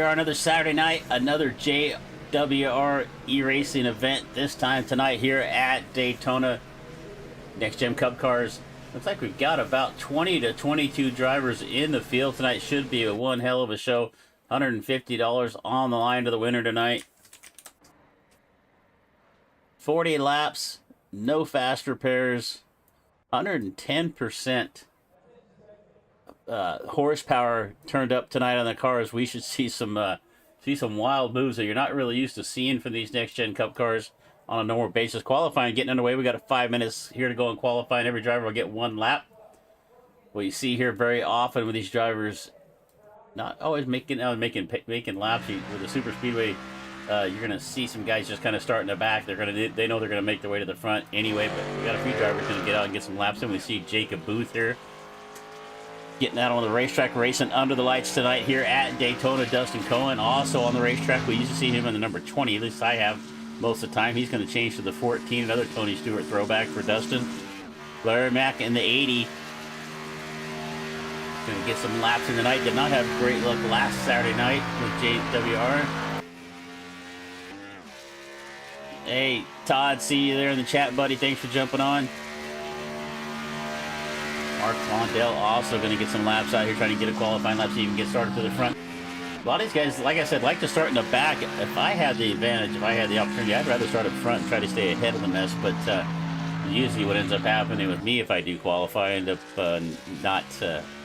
are, another Saturday night, another JWR e-racing event. This time tonight here at Daytona. Next Gen Cup cars. Looks like we've got about 20 to 22 drivers in the field tonight. Should be a one hell of a show. $150 on the line to the winner tonight. 40 laps, no fast repairs, 110% horsepower turned up tonight on the cars. We should see some wild moves that you're not really used to seeing from these Next Gen Cup cars on a normal basis. Qualifying getting underway. We got 5 minutes here to go in qualifying. Every driver will get one lap. What you see here very often with these drivers, not always making laps with the super speedway. You're gonna see some guys just kind of starting the back. They know they're gonna make their way to the front anyway. But we got a few drivers gonna get out and get some laps in. We see Jacob Booth here getting out on the racetrack, racing under the lights tonight here at Daytona. Dustin Cohen also on the racetrack. We used to see him in the number 20. At least I have most of the time. He's going to change to the 14. Another Tony Stewart throwback for Dustin. Larry Mack in the 80. Going to get some laps in the night. Did not have great luck last Saturday night with JWR. Hey, Todd, see you there in the chat, buddy. Thanks for jumping on. Mark Mondell also going to get some laps out here, trying to get a qualifying lap so you can get started to the front. A lot of these guys, like I said, like to start in the back. If I had the advantage, if I had the opportunity, I'd rather start up front and try to stay ahead of the mess. But usually what ends up happening with me if I do qualify, I end up not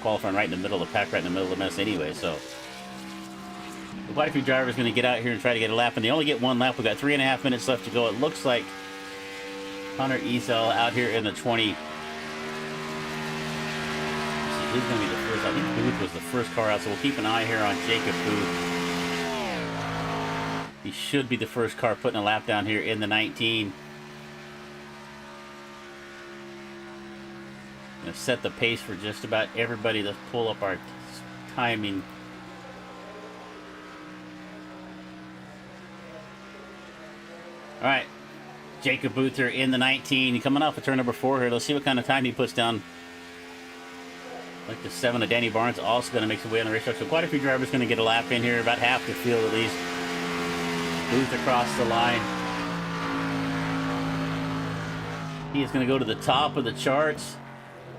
qualifying right in the middle of the pack, right in the middle of the mess anyway. So quite a few drivers going to get out here and try to get a lap, and they only get one lap. We've got 3.5 minutes left to go. It looks like Hunter Ezel out here in the 20. He's going to be the first. I think Booth was the first car out, so we'll keep an eye here on Jacob Booth. He should be the first car putting a lap down here in the 19. Going to set the pace for just about everybody. Let's pull up our timing. All right, Jacob Booth here in the 19. Coming off of turn number 4 here. Let's see what kind of time he puts down. Like the 7 of Danny Barnes also going to make some way on the racetrack. So quite a few drivers going to get a lap in here. About half the field at least. Booth across the line. He is going to go to the top of the charts.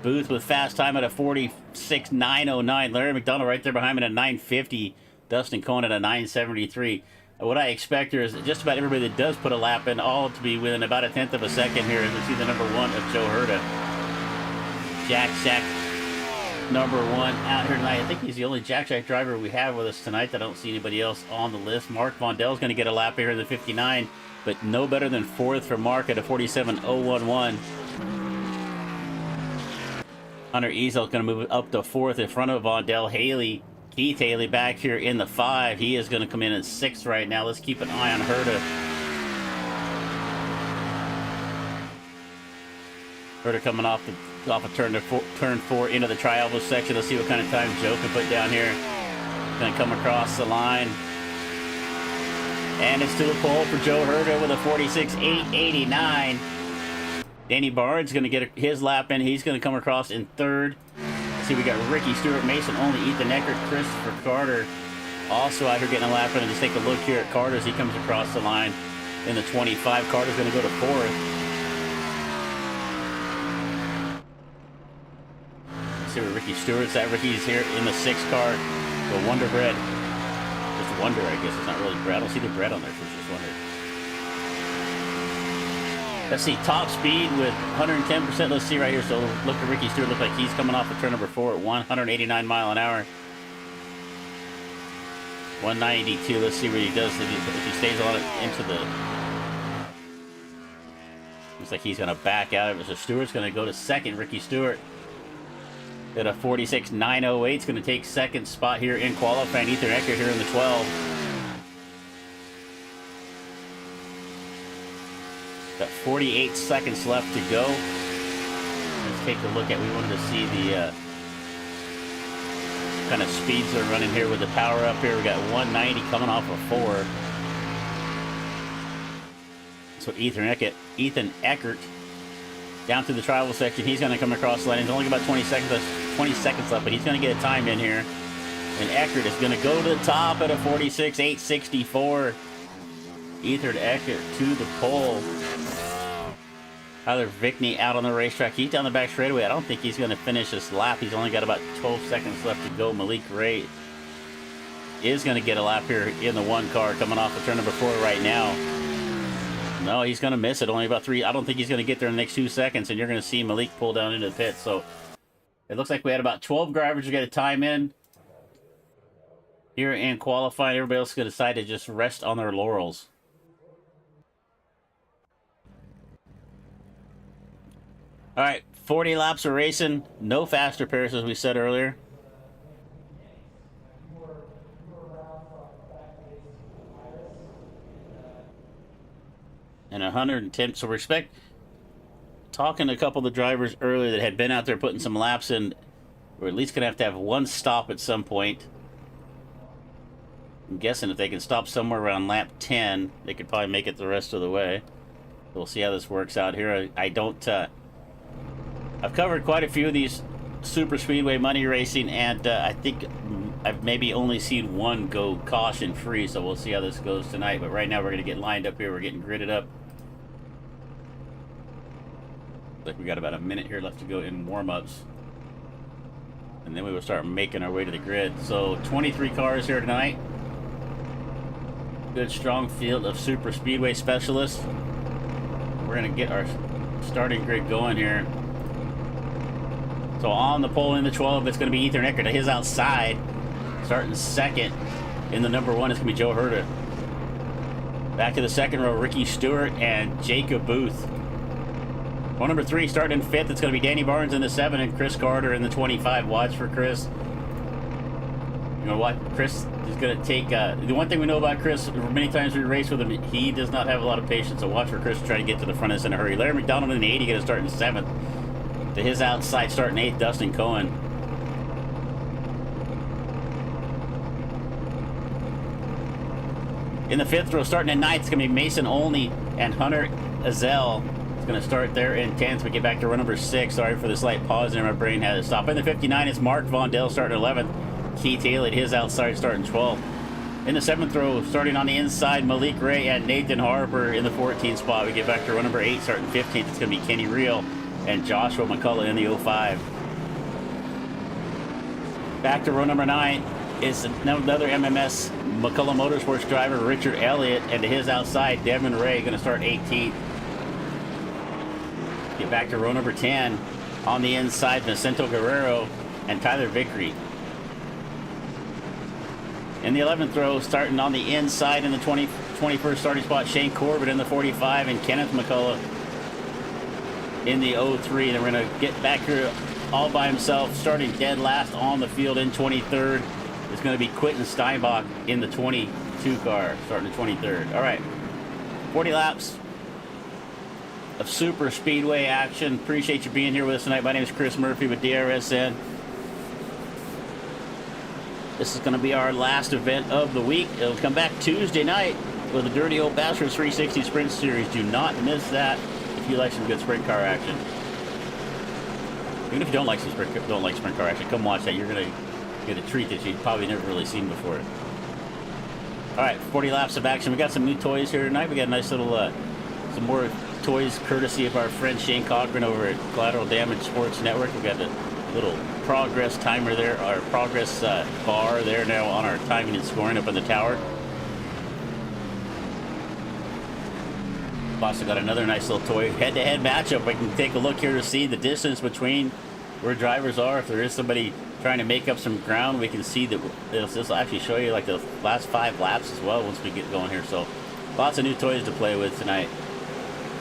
Booth with fast time at a 46.909. Larry McDonald right there behind him at a 950. Dustin Cohen at a 973. What I expect here is just about everybody that does put a lap in, all to be within about 1/10 of a second here. As we see the number 1 of Joe Herta. Jack Shack. Number 1 out here tonight. I think he's the only Jack Shack driver we have with us tonight. I don't see anybody else on the list. Mark Mondell's going to get a lap here in the 59, but no better than 4th for Mark at a 47.011. Hunter Ezel going to move up to 4th in front of Mondell. Keith Haley back here in the 5. He is going to come in at 6th right now. Let's keep an eye on Herta. Herta coming off of turn 4 into the tri-elbow section. Let's see what kind of time Joe can put down here. Going to come across the line. And it's to the pole for Joe Herta with a 46.889. Danny Barnes going to get his lap in. He's going to come across in 3rd. Let's see, we got Ricky Stewart, Mason Only, Ethan Eckert, Christopher Carter also out here getting a lap in. And just take a look here at Carter as he comes across the line in the 25. Carter's going to go to 4th. See where Ricky Stewart's at. Ricky's here in the 6th car. The Wonder Bread. Just Wonder, I guess. It's not really bread. I don't see the bread on there, so it's just Wonder. Let's see, top speed with 110%. Let's see right here. So look at Ricky Stewart. Look like he's coming off of turn number 4 at 189 mile an hour. 192. Let's see what he does if he stays on it into the... Looks like he's going to back out of it. So Stewart's going to go to 2nd. Ricky Stewart at a 46.908. It's going to take 2nd spot here in qualifying. Ethan Eckert here in the 12. Got 48 seconds left to go. Let's take a look at, we wanted to see the kind of speeds they're running here with the power up here. We got 190 coming off of 4. So Ethan Eckert down through the tribal section. He's going to come across the line. He's only got about 20 seconds left, but he's going to get a time in here. And Eckert is going to go to the top at a 46.864. Ethan Eckert to the pole. Tyler Vickney out on the racetrack. He's down the back straightaway. I don't think he's going to finish this lap. He's only got about 12 seconds left to go. Malik Ray is going to get a lap here in the one car coming off of turn number 4 right now. No, he's going to miss it. Only about 3. I don't think he's going to get there in the next 2 seconds, and you're going to see Malik pull down into the pit. So it looks like we had about 12 drivers who got a time in here in qualifying. Everybody else is going to decide to just rest on their laurels. All right, 40 laps of racing. No faster pairs, as we said earlier. And 110. So respect. Talking to a couple of the drivers earlier that had been out there putting some laps in, we're at least going to have one stop at some point. I'm guessing if they can stop somewhere around lap 10, they could probably make it the rest of the way. We'll see how this works out here. I don't... I've covered quite a few of these super speedway money racing, and I think I've maybe only seen one go caution free, so we'll see how this goes tonight. But right now we're going to get lined up here. We're getting gridded up. Looks like we got about a minute here left to go in warm-ups, and then we will start making our way to the grid. So 23 cars here tonight. Good strong field of super speedway specialists. We're going to get our starting grid going here. So on the pole in the 12, it's going to be Ethan Eckert. To his outside, starting second in the number 1 is going to be Joe Herta. Back to the second row, Ricky Stewart and Jacob Booth. Well, number 3 starting in 5th, it's going to be Danny Barnes in the 7 and Chris Carter in the 25. Watch for Chris. You know what? Chris is going to take... the one thing we know about Chris, many times we race with him, he does not have a lot of patience. So watch for Chris to try to get to the front of this in a hurry. Larry McDonald in the 80 going to start in 7th. To his outside, starting 8th, Dustin Cohen. In the 5th row, starting in 9th, it's going to be Mason Olney and Hunter Azell. It's going to start there in 10th. We get back to row number 6. Sorry for the slight pause there. My brain had to stop. In the 59, it's Mark Vondell starting 11th. Keith Haley at his outside, starting 12th. In the 7th row, starting on the inside, Malik Ray and Nathan Harper in the 14th spot. We get back to row number 8, starting 15th. It's going to be Kenny Reel and Joshua McCullough in the 05. Back to row number 9 is another MMS McCullough Motorsports driver, Richard Elliott, and to his outside, Devin Ray, going to start 18th. Get back to row number 10. On the inside, Vicento Guerrero and Tyler Vickery. In the 11th row, starting on the inside in the 21st starting spot, Shane Corbett in the 45 and Kenneth McCullough in the 03. And we're going to get back here all by himself, starting dead last on the field in 23rd. It's going to be Quentin Steinbach in the 22 car, starting the 23rd. All right, 40 laps of super speedway action. Appreciate you being here with us tonight. My name is Chris Murphy with DRSN. This is going to be our last event of the week. It'll come back Tuesday night with the Dirty Old Bastards 360 Sprint Series. Do not miss that if you like some good sprint car action. Even if you don't like sprint car action, come watch that. You're going to get a treat that you've probably never really seen before. All right, 40 laps of action. We got some new toys here tonight. We got a nice little, some more toys courtesy of our friend Shane Cochran over at Collateral Damage Sports Network. We got a little progress timer there, our progress bar there now on our timing and scoring up in the tower. Also got another nice little toy head-to-head matchup. We can take a look here to see the distance between where drivers are. If there is somebody trying to make up some ground, we can see that this will actually show you like the last 5 laps as well once we get going here. So lots of new toys to play with tonight,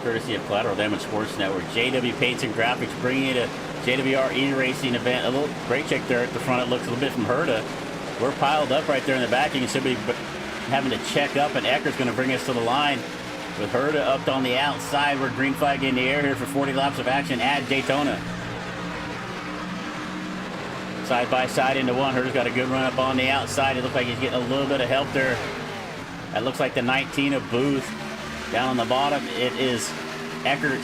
courtesy of Collateral Damage Sports Network. JW Paints and Graphics bringing you to JWR eRacing event. A little brake check there at the front. It looks a little bit from Herta. We're piled up right there in the back. You can see somebody having to check up, and Eckert's going to bring us to the line with Herta up on the outside. We're green flag in the air here for 40 laps of action at Daytona. Side by side into one. Herta's got a good run up on the outside. It looks like he's getting a little bit of help there. That looks like the 19 of Booth. Down on the bottom, it is Eckert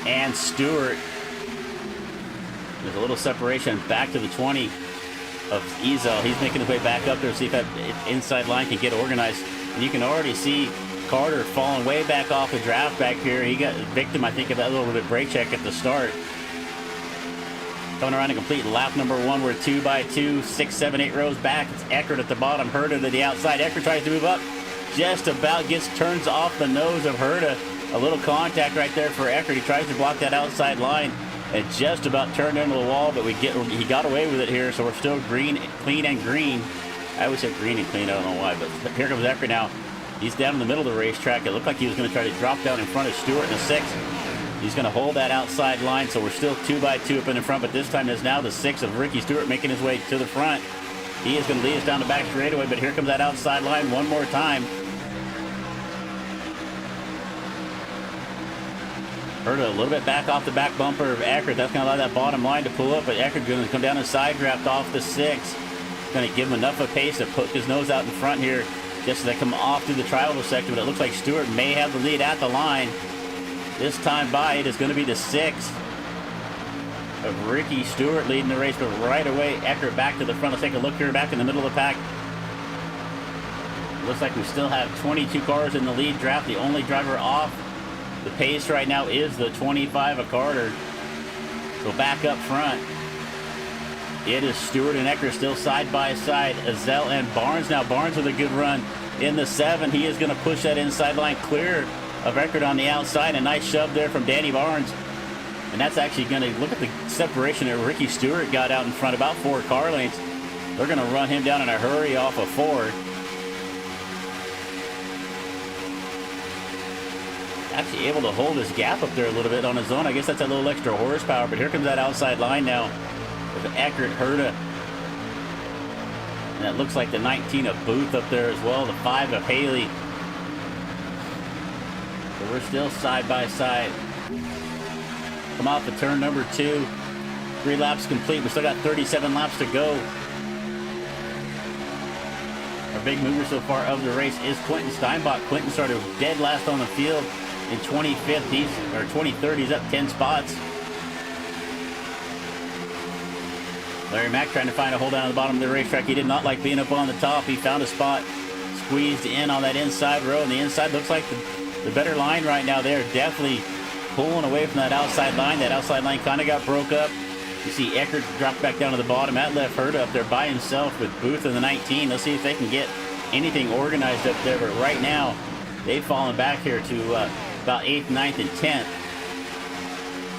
and Stewart. There's a little separation back to the 20. of Ezel. He's making his way back up there to see if that inside line can get organized. And you can already see Carter falling way back off the draft back here. He got victim, I think, of that little bit brake check at the start. Coming around to complete lap number 1. We're 2 by 2, 6, 7, 8 rows back. It's Eckert at the bottom, Herta to the outside. Eckert tries to move up, just about turns off the nose of Herta. A little contact right there for Eckert. He tries to block that outside line and just about turned into the wall, but he got away with it here, so we're still clean and green. I always say green and clean, I don't know why, but here comes Eckert now. He's down in the middle of the racetrack. It looked like he was going to try to drop down in front of Stewart in the 6th. He's going to hold that outside line, so we're still 2 by 2 up in the front, but this time there's now the 6 of Ricky Stewart making his way to the front. He is going to lead us down the back straightaway, but here comes that outside line one more time. Herta a little bit back off the back bumper of Eckert. That's going to allow that bottom line to pull up, but Eckert's going to come down and side draft off the 6. Going to give him enough of pace to put his nose out in front here just as they come off through the tribal sector, but it looks like Stewart may have the lead at the line. This time by, it is going to be the 6 of Ricky Stewart leading the race, but right away, Eckert back to the front. Let's take a look here back in the middle of the pack. Looks like we still have 22 cars in the lead draft. The only driver off the pace right now is the 25 of Carter. So back up front, it is Stewart and Eckert still side by side. Ezel and Barnes. Now Barnes with a good run in the 7. He is going to push that inside line clear of Eckert on the outside. A nice shove there from Danny Barnes. And that's actually going to look at the separation that Ricky Stewart got out in front, about 4 car lengths. They're going to run him down in a hurry off of 4. Actually able to hold his gap up there a little bit on his own. I guess that's a little extra horsepower, but here comes that outside line now with Eckert, Herta. And it looks like the 19 of Booth up there as well, the 5 of Haley. So we're still side by side. Come off the turn number 2. 3 laps complete. We still got 37 laps to go. Our big mover so far of the race is Quentin Steinbach. Quentin started dead last on the field in 25th, 23rd. He's up 10 spots. Larry Mack trying to find a hole down at the bottom of the racetrack. He did not like being up on the top. He found a spot, squeezed in on that inside row, and the inside looks like the better line right now. They're definitely pulling away from that outside line. That outside line kind of got broke up. You see Eckert dropped back down to the bottom. That left Herta up there by himself with Booth in the 19. Let's see if they can get anything organized up there. But right now, they've fallen back here to about 8th, 9th, and 10th.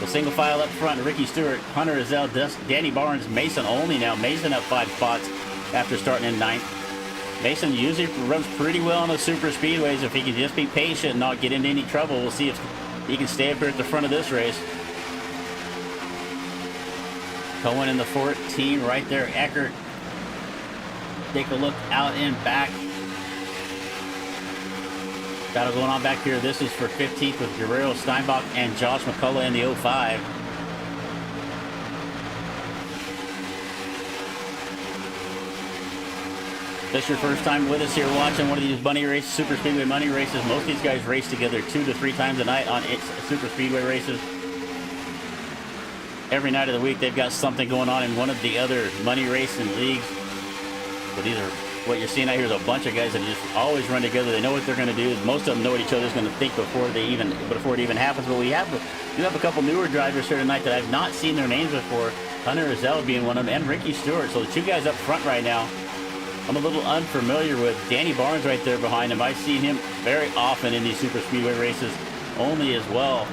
So single file up front, Ricky Stewart, Hunter Ezel, Danny Barnes, Mason only now. Mason up 5 spots after starting in 9th. Mason usually runs pretty well on the super speedways. If he can just be patient and not get into any trouble, we'll see if he can stay up here at the front of this race. Cohen in the 14 right there. Eckert. Take a look out and back. Battle going on back here. This is for 15th with Guerrero, Steinbach, and Josh McCullough in the 05. If this is your first time with us here watching one of these money races, super speedway money races. Most of these guys race together 2 to 3 times a night on super speedway races. Every night of the week they've got something going on in one of the other money racing leagues. But these are, what you're seeing out here is a bunch of guys that just always run together. They know what they're going to do. Most of them know what each other's going to think before it even happens. But we do have a couple newer drivers here tonight that I've not seen their names before. Hunter Ezel being one of them, and Ricky Stewart. So the 2 guys up front right now, I'm a little unfamiliar with. Danny Barnes right there behind him. I've seen him very often in these super speedway races only as well.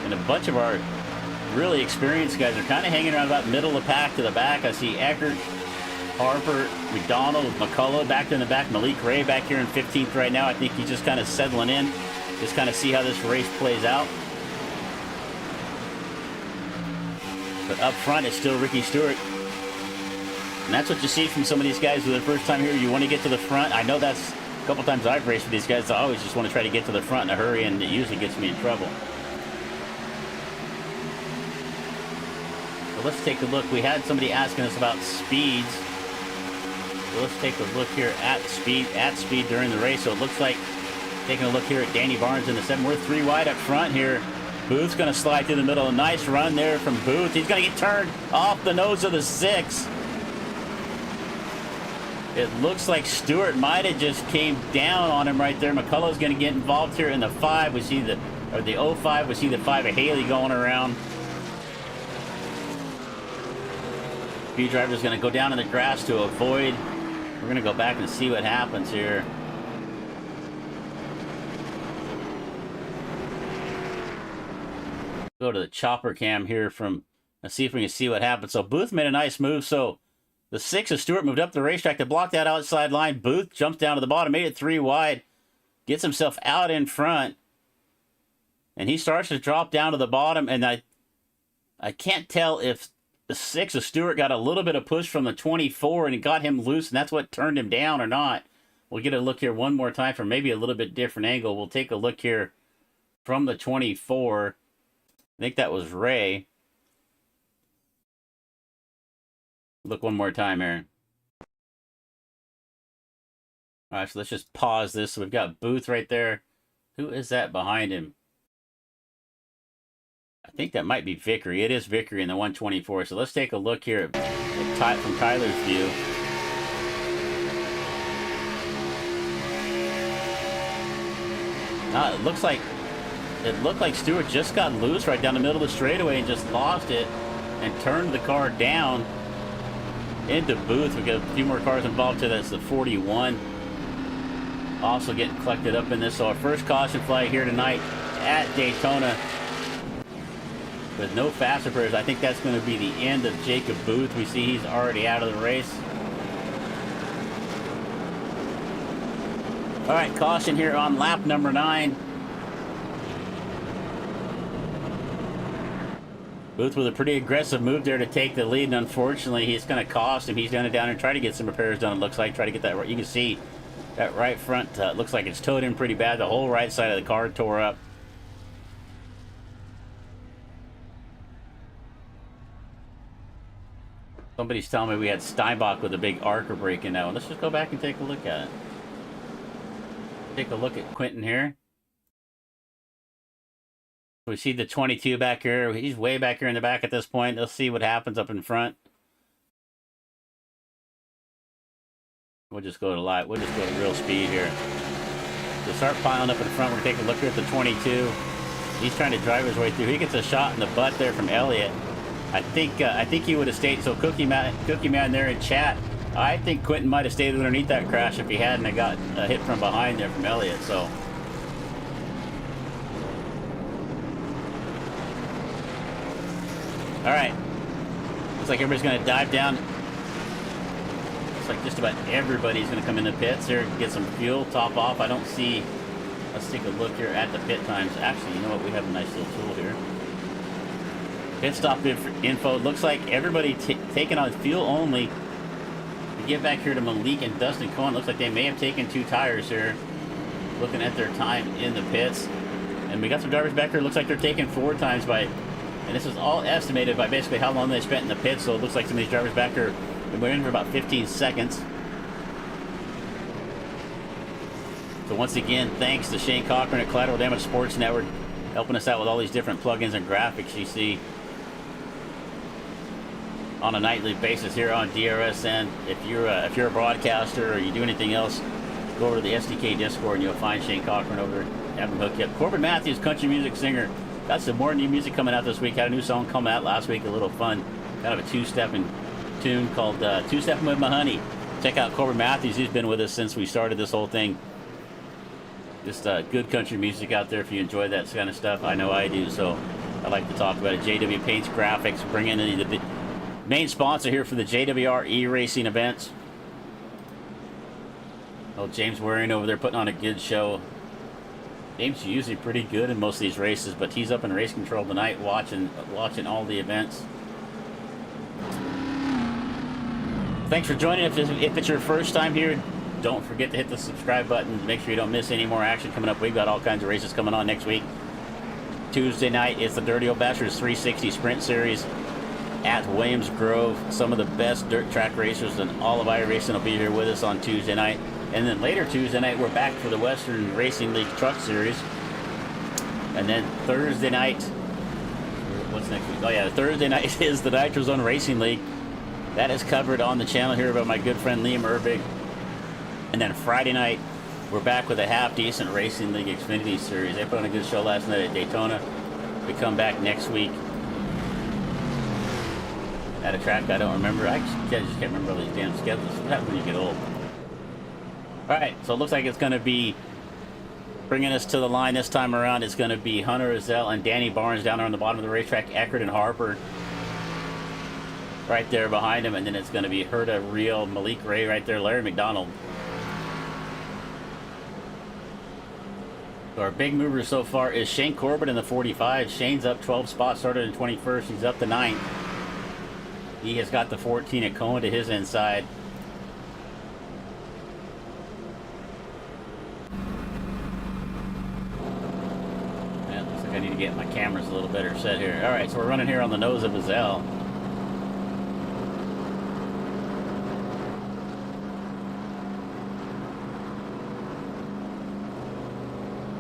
And a bunch of our really experienced guys are kind of hanging around about middle of the pack to the back. I see Eckert, Harper, McDonald, McCullough back in the back. Malik Ray back here in 15th right now. I think he's just kind of settling in. Just kind of see how this race plays out. But up front, it's still Ricky Stewart. And that's what you see from some of these guys for their first time here. You want to get to the front. I know that's a couple times I've raced with these guys. I always just want to try to get to the front in a hurry, and it usually gets me in trouble. So let's take a look. We had somebody asking us about speeds. So let's take a look here at speed during the race. So it looks like, taking a look here at Danny Barnes in the 7. We're 3 wide up front here. Booth's going to slide through the middle. A nice run there from Booth. He's going to get turned off the nose of the 6. It looks like Stewart might have just came down on him right there. McCullough's going to get involved here in the 5. We see the 05. We see the 5 of Haley going around. B driver's going to go down in the grass to avoid. We're going to go back and see what happens here. Go to the chopper cam here from, let's see if we can see what happens. So Booth made a nice move. So the 6 of Stewart moved up the racetrack to block that outside line. Booth jumps down to the bottom, made it 3 wide, gets himself out in front, and he starts to drop down to the bottom. And I can't tell if the 6 of Stewart got a little bit of push from the 24 and it got him loose, and that's what turned him down or not. We'll get a look here one more time from maybe a little bit different angle. We'll take a look here from the 24. I think that was Ray. Look one more time here. All right, so let's just pause this. So we've got Booth right there. Who is that behind him? I think that might be Vickery. It is Vickery in the 124. So let's take a look here at from Tyler's view. It looked like Stewart just got loose right down the middle of the straightaway and just lost it and turned the car down into Booth. We got a few more cars involved here. That's the 41. Also getting collected up in this. So our first caution flag here tonight at Daytona with no fast repairs. I think that's going to be the end of Jacob Booth. We see he's already out of the race. All right, caution here on lap number 9. Booth with a pretty aggressive move there to take the lead, and unfortunately, he's going to cost him. He's going to down and try to get some repairs done, it looks like. Try to get that right. You can see that right front looks like it's towed in pretty bad. The whole right side of the car tore up. Somebody's telling me we had Steinbach with a big arc break in that one. Let's just go back and take a look at it. Take a look at Quentin here. We see the 22 back here. He's way back here in the back at this point. Let's see what happens up in front. We'll just go to light. We'll just go to real speed here. To start piling up in front, we're going to take a look here at the 22. He's trying to drive his way through. He gets a shot in the butt there from Elliott. I think he would have stayed. So Cookie Man there in chat. I think Quentin might have stayed underneath that crash if he hadn't got hit from behind there from Elliott. So. All right, looks like everybody's going to dive down. Looks like just about everybody's going to come in the pits here, get some fuel, top off. I don't see, let's take a look here at the pit times. Actually, you know what, we have a nice little tool here. Pit stop info. Looks like everybody taking on fuel only. We get back here to Malik and Dustin Cohen. Looks like they may have taken 2 tires here. Looking at their time in the pits. And we got some drivers back here. Looks like they're taking 4 times by... And this is all estimated by basically how long they spent in the pit. So it looks like some of these drivers back there were in for about 15 seconds. So once again, thanks to Shane Cochran at Collateral Damage Sports Network, helping us out with all these different plugins and graphics you see on a nightly basis here on DRSN. If you're a broadcaster or you do anything else, go over to the SDK Discord and you'll find Shane Cochran over there. Have him hook you up. Corbin Matthews, country music singer. Got some more new music coming out this week. Had a new song come out last week, a little fun, kind of a two-stepping tune called Two-Stepping With My Honey. Check out Corbin Matthews. He's been with us since we started this whole thing. Just good country music out there if you enjoy that kind of stuff. I know I do, so I like to talk about it. JW Paints Graphics, bringing in the main sponsor here for the JWR e-racing events. Oh, James Waring over there putting on a good show. James is usually pretty good in most of these races, but he's up in race control tonight watching all the events. Thanks for joining. If it's your first time here, don't forget to hit the subscribe button. Make sure you don't miss any more action coming up. We've got all kinds of races coming on next week. Tuesday night is the Dirty Old Bastards 360 Sprint Series at Williams Grove. Some of the best dirt track racers in all of iRacing will be here with us on Tuesday night. And then later Tuesday night, we're back for the Western Racing League Truck Series. And then Thursday night, what's next week? Oh yeah, Thursday night is the Nitro Zone Racing League. That is covered on the channel here by my good friend Liam Erbig. And then Friday night, we're back with a half-decent Racing League Xfinity Series. They put on a good show last night at Daytona. We come back next week at a track I don't remember. I just can't remember all these damn schedules. What happens when you get old? All right, so it looks like it's going to be bringing us to the line this time around. It's going to be Hunter Azell and Danny Barnes down there on the bottom of the racetrack. Eckert and Harper right there behind him. And then it's going to be Herta, Real, Malik Ray right there, Larry McDonald. So our big mover so far is Shane Corbett in the 45. Shane's up 12 spots, started in 21st. He's up to 9th. He has got the 14 at Cohen to his inside. Man, looks like I need to get my cameras a little better set here. All right, so we're running here on the nose of Azell.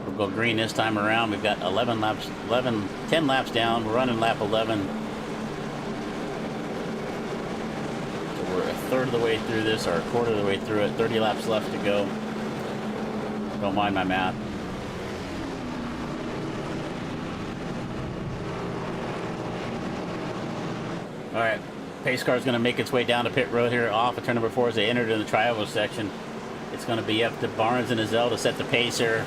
We'll go green this time around. We've got 10 laps down. We're running lap 11. So we're a third of the way through this, or a quarter of the way through it. 30 laps left to go. Don't mind my math. All right, pace car is going to make its way down to pit road here off of turn number 4 as they entered in the trioval section. It's going to be up to Barnes and Azell to set the pace here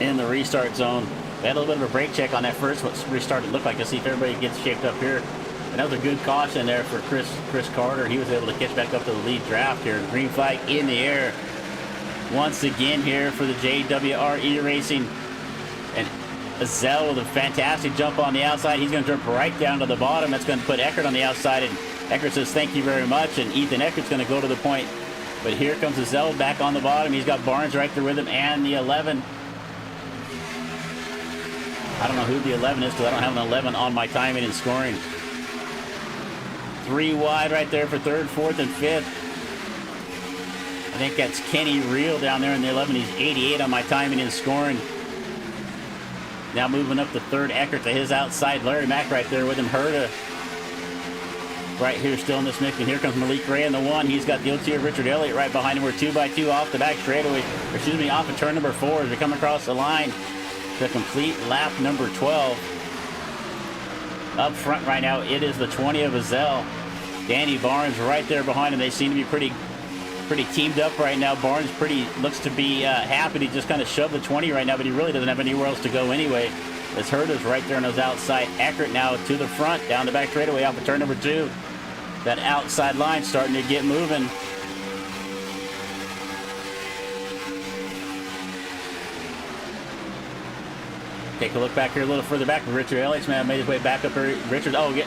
in the restart zone. We had a little bit of a brake check on that first restart. It looked like to see if everybody gets shaped up here. And that was a good caution there for Chris Carter. He was able to catch back up to the lead draft here. Green flag in the air once again here for the JWR eRacing. And Azell with a fantastic jump on the outside. He's going to jump right down to the bottom. That's going to put Eckert on the outside. And Eckert says, thank you very much. And Ethan Eckert's going to go to the point. But here comes Azell back on the bottom. He's got Barnes right there with him and the 11. I don't know who the 11 is because I don't have an 11 on my timing and scoring. 3 wide right there for 3rd, 4th, and 5th. I think that's Kenny Real down there in the 11. He's 88 on my timing and scoring. Now moving up to 3rd, Eckert to his outside. Larry Mack right there with him. Herta right here still in this mix. And here comes Malik Ray in the 1. He's got the OT of Richard Elliott right behind him. We're 2x2 off the back straightaway. Excuse me, off of turn number 4 as we come across the line to complete lap number 12. Up front right now, it is the 20 of Azell. Danny Barnes right there behind him. They seem to be pretty teamed up right now. Barnes looks to be happy to just kind of shove the 20 right now, but he really doesn't have anywhere else to go anyway. As Herta's right there on his outside. Eckert now to the front, down the back straightaway off of turn number 2. That outside line starting to get moving. Take a look back here a little further back. Richard Elliott's man made his way back up here. Richard, and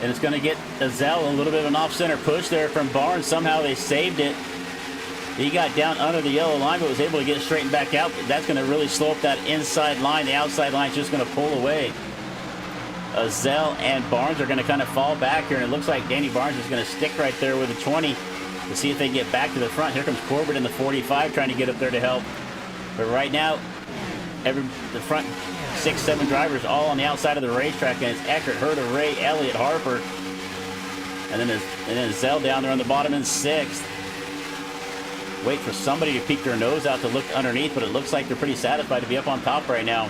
it's going to get Azell a little bit of an off-center push there from Barnes. Somehow they saved it. He got down under the yellow line, but was able to get straightened back out. That's going to really slow up that inside line. The outside line is just going to pull away. Azell and Barnes are going to kind of fall back here, and it looks like Danny Barnes is going to stick right there with the 20 to see if they get back to the front. Here comes Corbett in the 45 trying to get up there to help. But right now, the front 6-7 drivers all on the outside of the racetrack, and it's Eckert, Herta, Ray, Elliott, Harper, and then Azell down there on the bottom in 6th. Wait for somebody to peek their nose out to look underneath, but it looks like they're pretty satisfied to be up on top right now.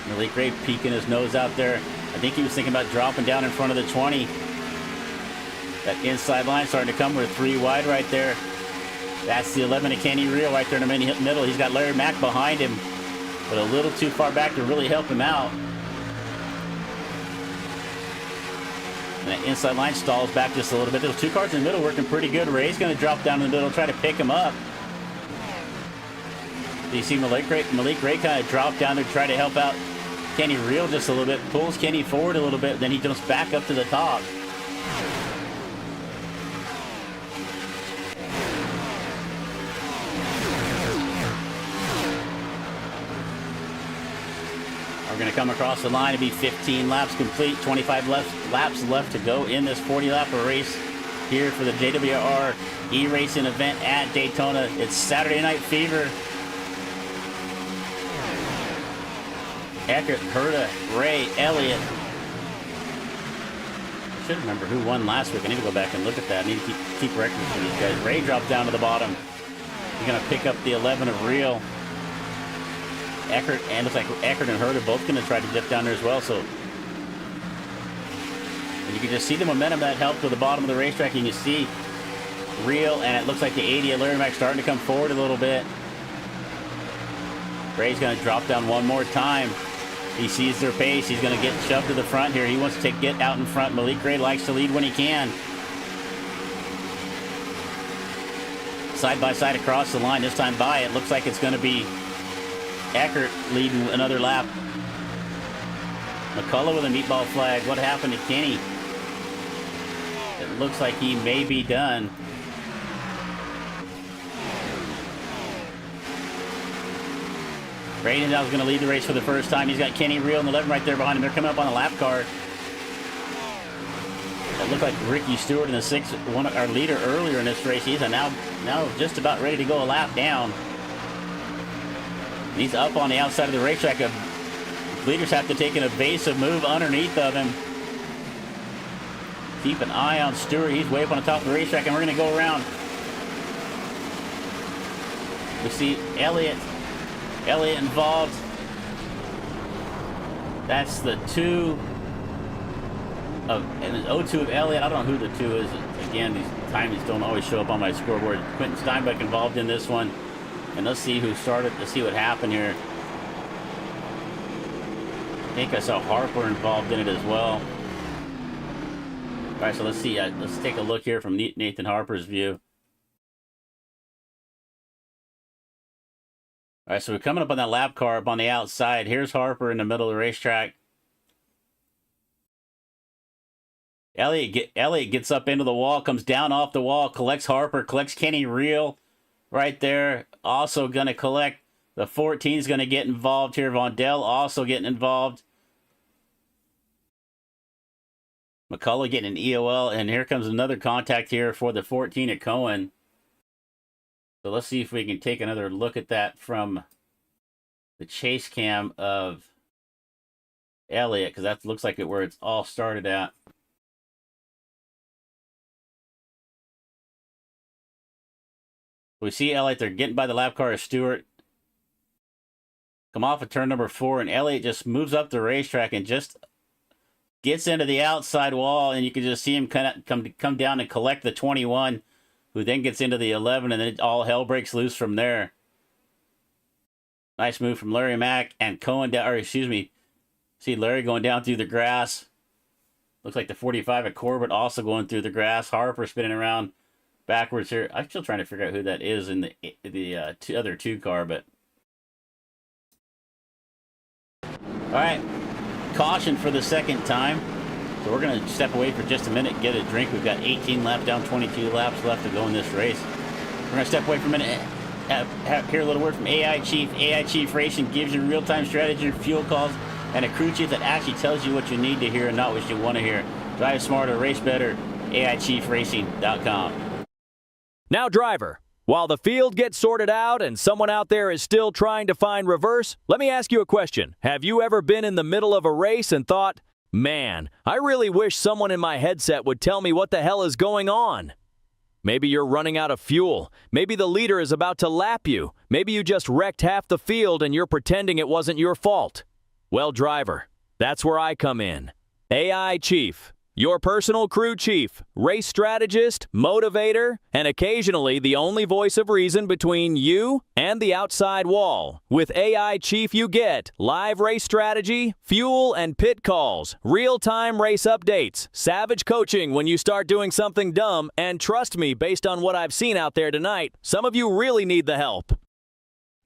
Malik Ray peeking his nose out there. I think he was thinking about dropping down in front of the 20. That inside line starting to come with 3 wide right there. That's the 11 of Kenny Real right there in the middle. He's got Larry Mack behind him, but a little too far back to really help him out. And that inside line stalls back just a little bit. Those 2 cars in the middle working pretty good. Ray's going to drop down in the middle, try to pick him up. You see Malik Ray kind of drop down there to try to help out Kenny Real just a little bit. Pulls Kenny forward a little bit, then he jumps back up to the top. We're going to come across the line and be 15 laps complete, 25 laps left to go in this 40-lap race here for the JWR eRacing event at Daytona. It's Saturday Night Fever. Eckert, Herta, Ray, Elliott should remember who won last week. I need to go back and look at that. I need to keep records for these guys. Ray dropped down to the bottom. He's going to pick up the 11 of Real. Eckert, and looks like Eckert and Hurd are both going to try to dip down there as well. So, and you can just see the momentum that helped to the bottom of the racetrack. You can see Real, and it looks like the 80 of Larry Mack starting to come forward a little bit. Ray's going to drop down one more time. He sees their pace. He's going to get shoved to the front here. He wants to get out in front. Malik Ray likes to lead when he can. Side by side across the line. This time by, it looks like it's going to be Eckert leading another lap. McCullough with a meatball flag. What happened to Kenny? It looks like he may be done. Braden now is going to lead the race for the first time. He's got Kenny Real and 11 right there behind him. They're coming up on the lap card. It looked like Ricky Stewart in the sixth, our leader earlier in this race. He's now just about ready to go a lap down. He's up on the outside of the racetrack. Leaders have to take an evasive move underneath of him. Keep an eye on Stewart. He's way up on the top of the racetrack, and we're going to go around. We see Elliott involved. That's the 2 of, and it's 0-2 of Elliott. I don't know who the 2 is. Again, these timings don't always show up on my scoreboard. Quentin Steinbeck involved in this one. And let's see who started. Let's see what happened here. I think I saw Harper involved in it as well. All right, so let's see. Let's take a look here from Nathan Harper's view. All right, so we're coming up on that lap car up on the outside. Here's Harper in the middle of the racetrack. Elliott gets up into the wall, comes down off the wall, collects Harper, collects Kenny Real right there. Also going to collect. The 14 is going to get involved here. Vondell also getting involved. McCullough getting an EOL, and here comes another contact here for the 14 at Cohen. So let's see if we can take another look at that from the chase cam of Elliott, because that looks like where it's all started at. We see Elliott, they're getting by the lap car of Stewart. Come off of turn number 4, and Elliott just moves up the racetrack and just gets into the outside wall, and you can just see him come down and collect the 21, who then gets into the 11, and then all hell breaks loose from there. Nice move from Larry Mack and Cohen down, or excuse me, see Larry going down through the grass. Looks like the 45 at Corbett also going through the grass. Harper spinning around backwards here. I'm still trying to figure out who that is in the other 2 car, but all right, caution for the second time. So we're going to step away for just a minute, get a drink. We've got 18 laps down, 22 laps left to go in this race. We're going to step away for a minute, hear a little word from AI Chief. AI Chief Racing gives you real-time strategy, fuel calls, and a crew chief that actually tells you what you need to hear and not what you want to hear. Drive smarter, race better. AIChiefRacing.com. Now, driver, while the field gets sorted out and someone out there is still trying to find reverse, let me ask you a question. Have you ever been in the middle of a race and thought, man, I really wish someone in my headset would tell me what the hell is going on? Maybe you're running out of fuel. Maybe the leader is about to lap you. Maybe you just wrecked half the field and you're pretending it wasn't your fault. Well, driver, that's where I come in. AI Chief. Your personal crew chief, race strategist, motivator, and occasionally the only voice of reason between you and the outside wall. With AI Chief, you get live race strategy, fuel and pit calls, real-time race updates, savage coaching when you start doing something dumb, and trust me, based on what I've seen out there tonight, some of you really need the help.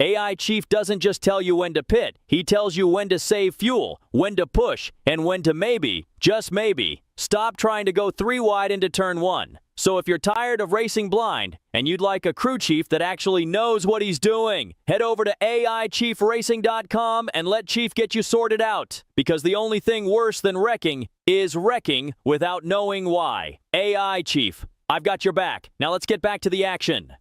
AI Chief doesn't just tell you when to pit, he tells you when to save fuel, when to push, and when to maybe, just maybe, stop trying to go 3 wide into turn 1. So if you're tired of racing blind, and you'd like a crew chief that actually knows what he's doing, head over to AIChiefRacing.com and let Chief get you sorted out. Because the only thing worse than wrecking is wrecking without knowing why. AI Chief, I've got your back. Now let's get back to the action.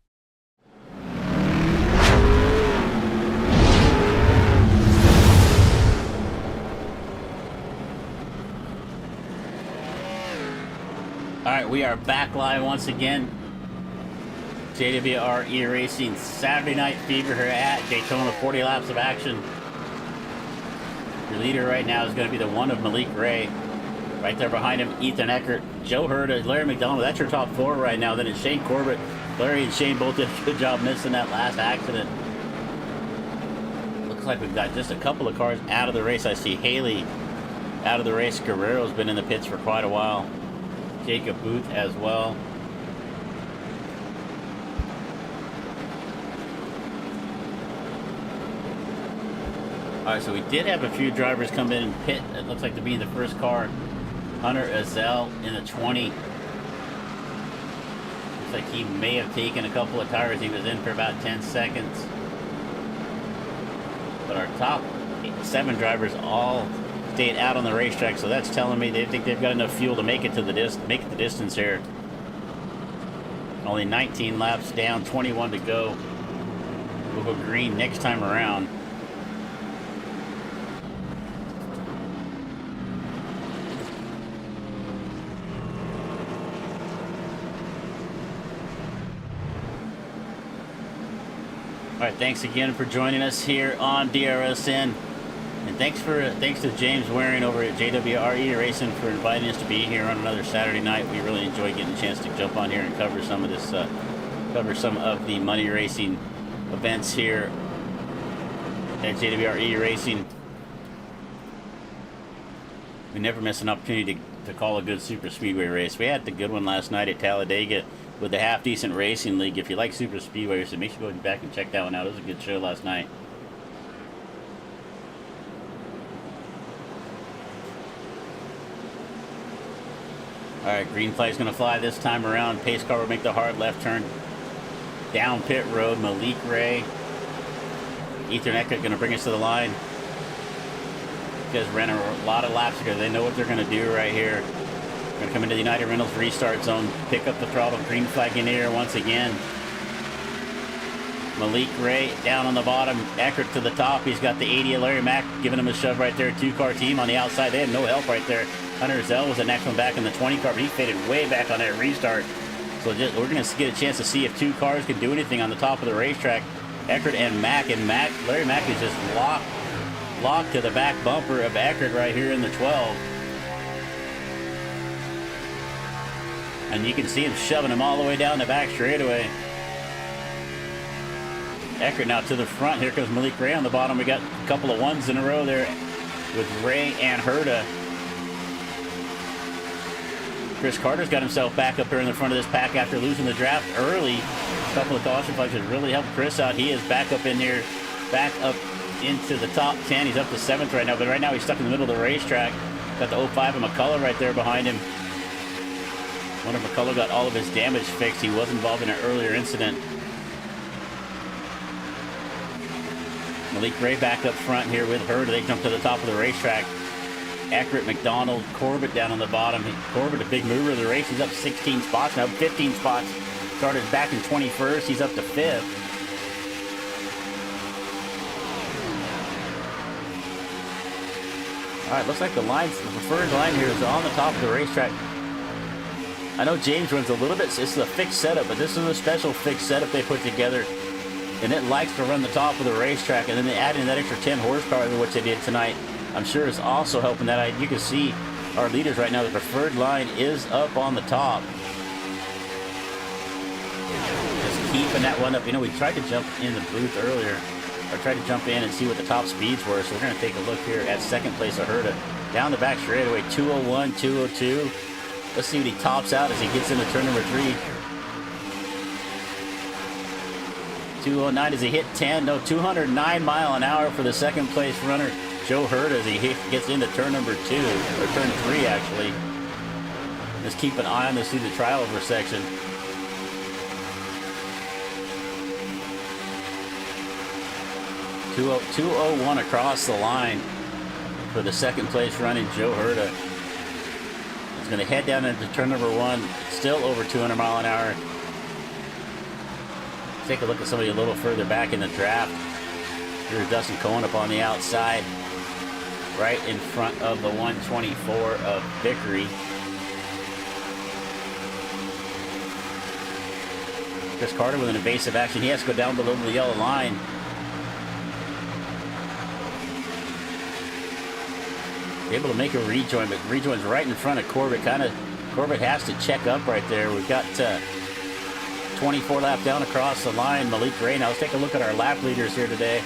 right, we are back live once again. JWR eRacing Saturday Night Fever here at Daytona. 40 laps of action. Your leader right now is going to be the one of Malik Ray. Right there behind him, Ethan Eckert, Joe Herta, Larry McDonald. That's your top four right now. Then it's Shane Corbett. Larry and Shane both did a good job missing that last accident. Looks like we've got just a couple of cars out of the race. I see Haley out of the race. Guerrero's been in the pits for quite a while. Jacob Booth as well. Alright, so we did have a few drivers come in and pit. It looks like to be in the first car. Hunter Azell in the 20. Looks like he may have taken a couple of tires. He was in for about 10 seconds. But our top 7 drivers all stayed out on the racetrack, so that's telling me they think they've got enough fuel to make it to the distance here. Only 19 laps down, 21 to go. We'll go green next time around. All right, thanks again for joining us here on DRSN, and thanks to James Waring over at JWR eRacing for inviting us to be here on another Saturday night. We really enjoy getting a chance to jump on here and cover some of this, cover some of the money racing events here at JWR eRacing. We never miss an opportunity to call a good super speedway race. We had the good one last night at Talladega with the Half Decent Racing League. If you like super speedway racing, make sure you go back and check that one out. It was a good show last night. Alright, green flag's going to fly this time around. Pace car will make the hard left turn down pit road. Malik Ray, Ethan Eckert going to bring us to the line. Guys ran a lot of laps because they know what they're going to do right here. Going to come into the United Rentals restart zone, pick up the throttle, green flag in the air once again. Malik Ray down on the bottom, Eckert to the top. He's got the 80 of Larry Mack giving him a shove right there. 2-car team on the outside. They had no help right there. Hunter Zell was the next one back in the 20 car, but he faded way back on that restart. So we're going to get a chance to see if 2 cars can do anything on the top of the racetrack. Eckert and Mack, Larry Mack is just locked to the back bumper of Eckert right here in the 12. And you can see him shoving him all the way down the back straightaway. Eckert now to the front. Here comes Malik Ray on the bottom. We got a couple of ones in a row there with Ray and Herta. Chris Carter's got himself back up here in the front of this pack after losing the draft early. A couple of caution flags has really helped Chris out. He is back up in here, back up into the top 10. He's up to 7th right now, but right now he's stuck in the middle of the racetrack. Got the 05 of McCullough right there behind him. Wonder if McCullough got all of his damage fixed. He was involved in an earlier incident. Malik Ray back up front here with Herta. They jump to the top of the racetrack. Eckert, McDonald, Corbett down on the bottom. Corbett, a big mover of the race. He's up 16 spots now, 15 spots. Started back in 21st. He's up to 5th. All right, looks like the preferred line here is on the top of the racetrack. I know James runs a little bit, it's a fixed setup, but this is a special fixed setup they put together, and it likes to run the top of the racetrack, and then they add in that extra 10 horsepower to what they did tonight. I'm sure is also helping that. You can see our leaders right now, the preferred line is up on the top. Just keeping that one up. You know, we tried to jump in the booth earlier, or tried to jump in and see what the top speeds were, so we're going to take a look here at second place of Herta. Down the back straightaway, 201, 202. Let's see what he tops out as he gets into turn number 3. 209 as he hit 10. No, 209 mile an hour for the second place runner, Joe Herta, as he gets into turn number 2, or turn 3 actually. Just keep an eye on this through the trial over section. Oh, 201 across the line for the second place running Joe Herta. He's going to head down into turn number 1, still over 200 mile an hour. Take a look at somebody a little further back in the draft. Here's Dustin Cohen up on the outside, right in front of the 124 of Vickery. Chris Carter with an evasive action. He has to go down below the yellow line. Able to make a rejoin, but rejoins right in front of Corbett. Corbett has to check up right there. We've got 24 lap down across the line. Malik Gray. Now let's take a look at our lap leaders here today.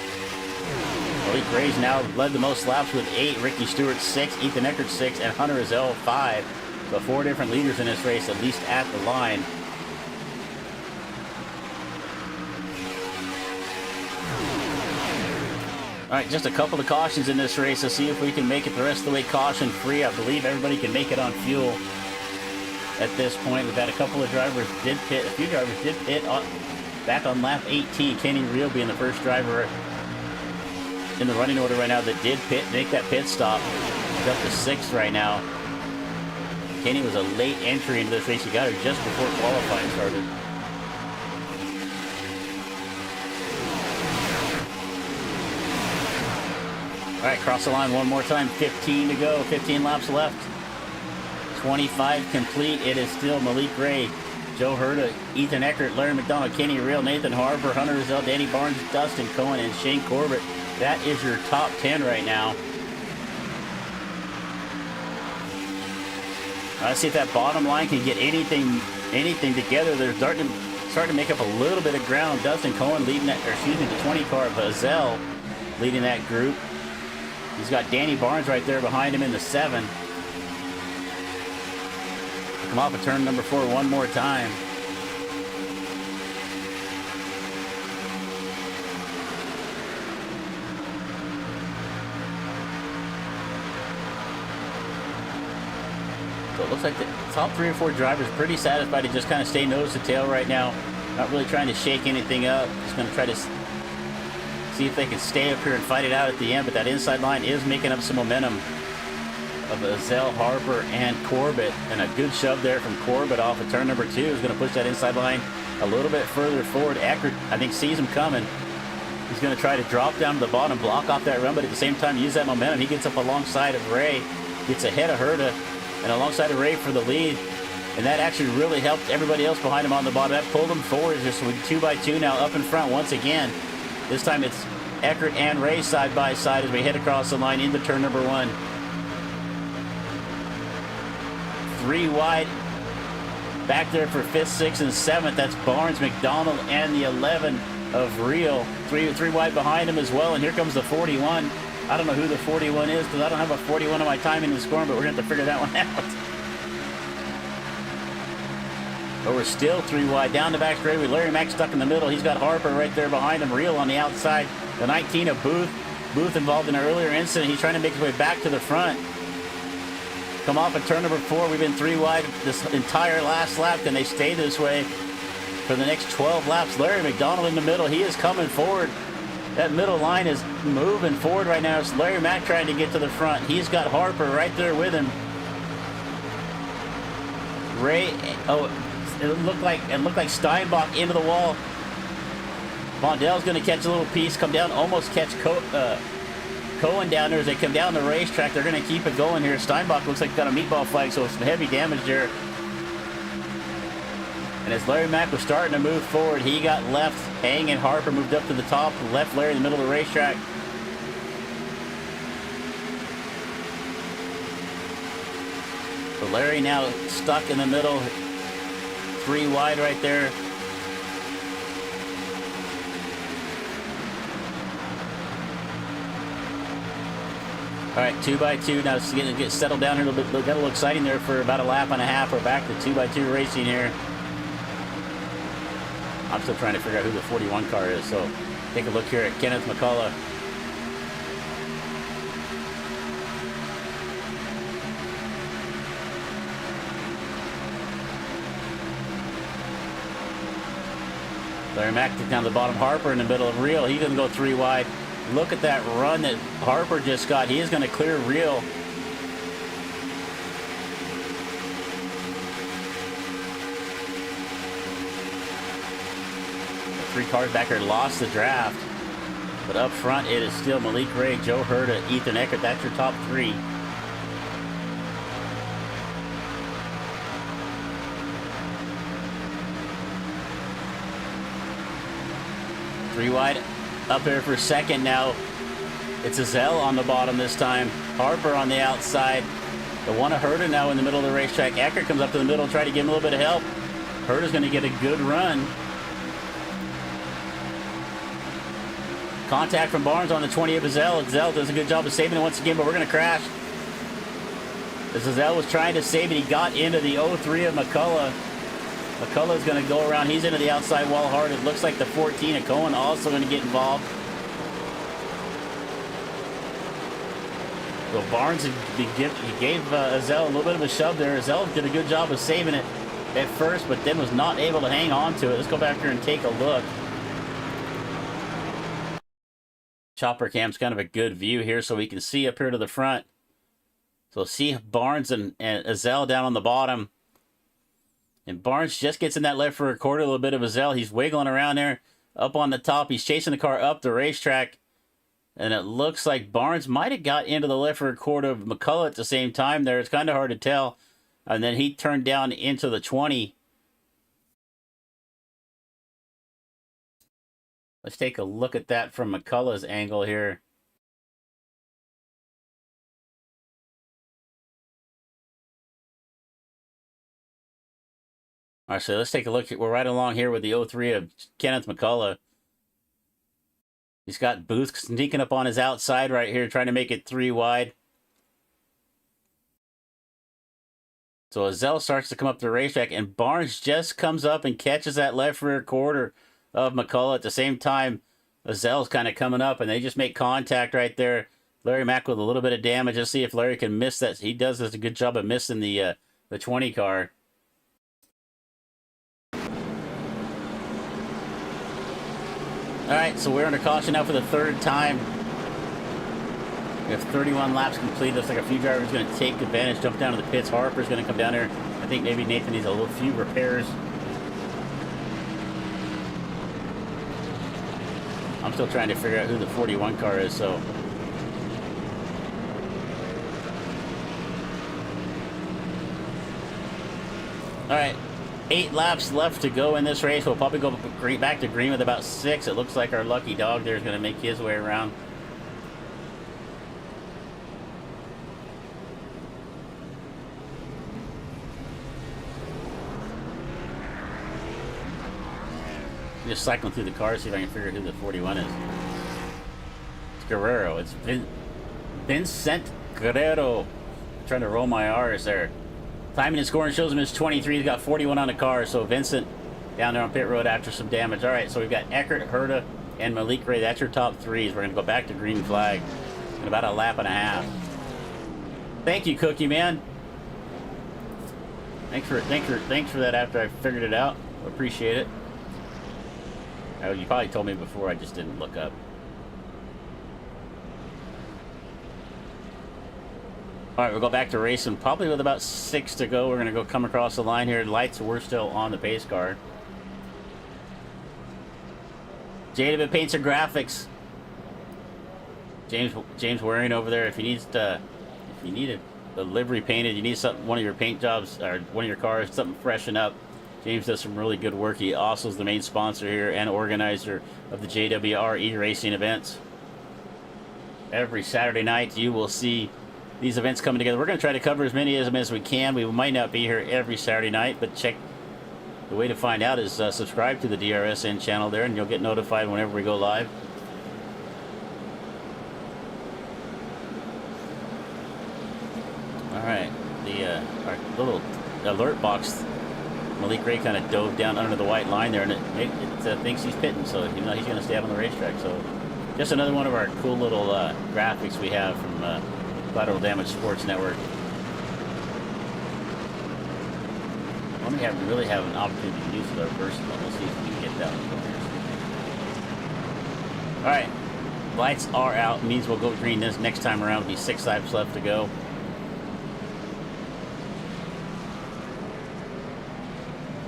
Malik Gray's now led the most laps with 8. Ricky Stewart 6. Ethan Eckert 6. And Hunter Azell 5. So 4 different leaders in this race, at least at the line. All right, just a couple of cautions in this race. Let's see if we can make it the rest of the way caution-free. I believe everybody can make it on fuel at this point. We've had a couple of drivers did pit. A few drivers did pit back on lap 18. Kenny Reel being the first driver in the running order right now that did make that pit stop. He's up to 6th right now. Kenny was a late entry into this race. He got her just before qualifying started. All right, cross the line one more time. 15 to go. 15 laps left. 25 complete. It is still Malik Gray, Joe Herta, Ethan Eckert, Larry McDonald, Kenny Reel, Nathan Harper, Hunter Azell, Danny Barnes, Dustin Cohen, and Shane Corbett. That is your top 10 right now. Let's see if that bottom line can get anything together. They're starting to make up a little bit of ground. Dustin Cohen leading that, or excuse me, the 20 car of Azell leading that group. He's got Danny Barnes right there behind him in the 7. Come off of turn number 4 one more time. So it looks like the top 3 or 4 drivers pretty satisfied to just kind of stay nose to tail right now. Not really trying to shake anything up. Just going to try to see if they can stay up here and fight it out at the end. But that inside line is making up some momentum of Azell, Harper, and Corbett. And a good shove there from Corbett off of turn number 2 is going to push that inside line a little bit further forward. Eckert, I think, sees him coming. He's going to try to drop down to the bottom, block off that run, but at the same time use that momentum. He gets up alongside of Ray, gets ahead of Herta, and alongside of Ray for the lead. And that actually really helped everybody else behind him on the bottom. That pulled him forward just with 2 by 2 now up in front once again. This time it's Eckert and Ray side by side as we head across the line into turn number 1. 3 wide back there for 5th, 6th, and 7th. That's Barnes, McDonald, and the 11 of Reel. Three wide behind him as well. And here comes the 41. I don't know who the 41 is because I don't have a 41 on my timing and scoring, but we're going to have to figure that one out. But we're still 3 wide. Down the back straight with Larry Mack stuck in the middle. He's got Harper right there behind him. Reel on the outside. The 19 of Booth. Booth involved in an earlier incident. He's trying to make his way back to the front. Come off at turn number 4. We've been 3 wide this entire last lap, and they stay this way for the next 12 laps. Larry McDonald in the middle. He is coming forward. That middle line is moving forward right now. It's Larry Mack trying to get to the front. He's got Harper right there with him. Ray, it looked like Steinbach into the wall. Mondell's going to catch a little piece, come down, almost catch Cohen down there as they come down the racetrack. They're going to keep it going here. Steinbach looks like he's got a meatball flag, so some heavy damage there. And as Larry Mack was starting to move forward, he got left hanging. Harper moved up to the top, left Larry in the middle of the racetrack. So Larry now stuck in the middle. 3 wide right there. All right, 2 by 2. Now it's going to get settled down here a little bit. Got a little exciting there for about a lap and a half. We're back to 2 by 2 racing here. I'm still trying to figure out who the 41 car is. So take a look here at Kenneth McCullough. Larry Mack took down the bottom. Harper in the middle of Reel. He's going to go 3 wide. Look at that run that Harper just got. He is going to clear Reel. The 3 cars back there lost the draft. But up front, it is still Malik Gray, Joe Herta, Ethan Eckert. That's your top 3. 3 wide up there for second now. It's Azell on the bottom this time. Harper on the outside. The one of Herta now in the middle of the racetrack. Eckert comes up to the middle, try to give him a little bit of help. Herta's going to get a good run. Contact from Barnes on the 20 of Azell. Azell does a good job of saving it once again, but we're going to crash. As Azell was trying to save it, he got into the 03 of McCullough. McCullough's going to go around. He's into the outside wall hard. It looks like the 14 of Cohen also going to get involved. So Barnes, he gave Azell a little bit of a shove there. Azell did a good job of saving it at first, but then was not able to hang on to it. Let's go back here and take a look. Chopper cam's kind of a good view here, so we can see up here to the front. So see Barnes and Azell down on the bottom. And Barnes just gets in that left rear quarter, a little bit of Azell. He's wiggling around there up on the top. He's chasing the car up the racetrack. And it looks like Barnes might have got into the left rear quarter of McCullough at the same time there. It's kind of hard to tell. And then he turned down into the 20. Let's take a look at that from McCullough's angle here. All right, so let's take a look. We're right along here with the 03 of Kenneth McCullough. He's got Booth sneaking up on his outside right here, trying to make it 3 wide. So Azell starts to come up the racetrack, and Barnes just comes up and catches that left rear quarter of McCullough. At the same time, Azell's kind of coming up, and they just make contact right there. Larry Mack with a little bit of damage. Let's see if Larry can miss that. He does a good job of missing the 20 car. All right, so we're under caution now for the 3rd time. We have 31 laps complete. Looks like a few drivers are going to take advantage, jump down to the pits. Harper's going to come down there. I think maybe Nathan needs a few repairs. I'm still trying to figure out who the 41 car is, so. All right. 8 laps left to go in this race. We'll probably go back to green with about 6. It looks like our lucky dog there is going to make his way around. Just cycling through the cars, see if I can figure out who the 41 is. It's Guerrero. It's Vincent Guerrero. I'm trying to roll my R's there. Timing and scoring shows him as 23. He's got 41 on the car. So Vincent down there on pit road after some damage. All right, so we've got Eckert, Herta, and Malik Ray. That's your top 3s. We're going to go back to green flag in about a lap and a half. Thank you, Cookie Man. Thanks for that after I figured it out. Appreciate it. Oh, you probably told me before. I just didn't look up. All right, we'll go back to racing. Probably with about 6 to go. We're going to go come across the line here. Lights, we're still on the pace car. JW Paints and Graphics. James Waring over there. If you need a livery painted, you need something, one of your paint jobs or one of your cars, something freshen up. James does some really good work. He also is the main sponsor here and organizer of the JWR e-racing events. Every Saturday night you will see these events coming together. We're going to try to cover as many of them as we can. We might not be here every Saturday night, but the way to find out is subscribe to the DRSN channel there, and you'll get notified whenever we go live. All right, our little alert box, Malik Ray kind of dove down under the white line there, and it thinks he's pitting, so he's going to stay up on the racetrack. So just another one of our cool little graphics we have from Collateral Damage Sports Network. When we really have an opportunity to use the versatile, we'll see if we can get that one. All right, lights are out. It means we'll go green this next time around. It'll be 6 laps left to go.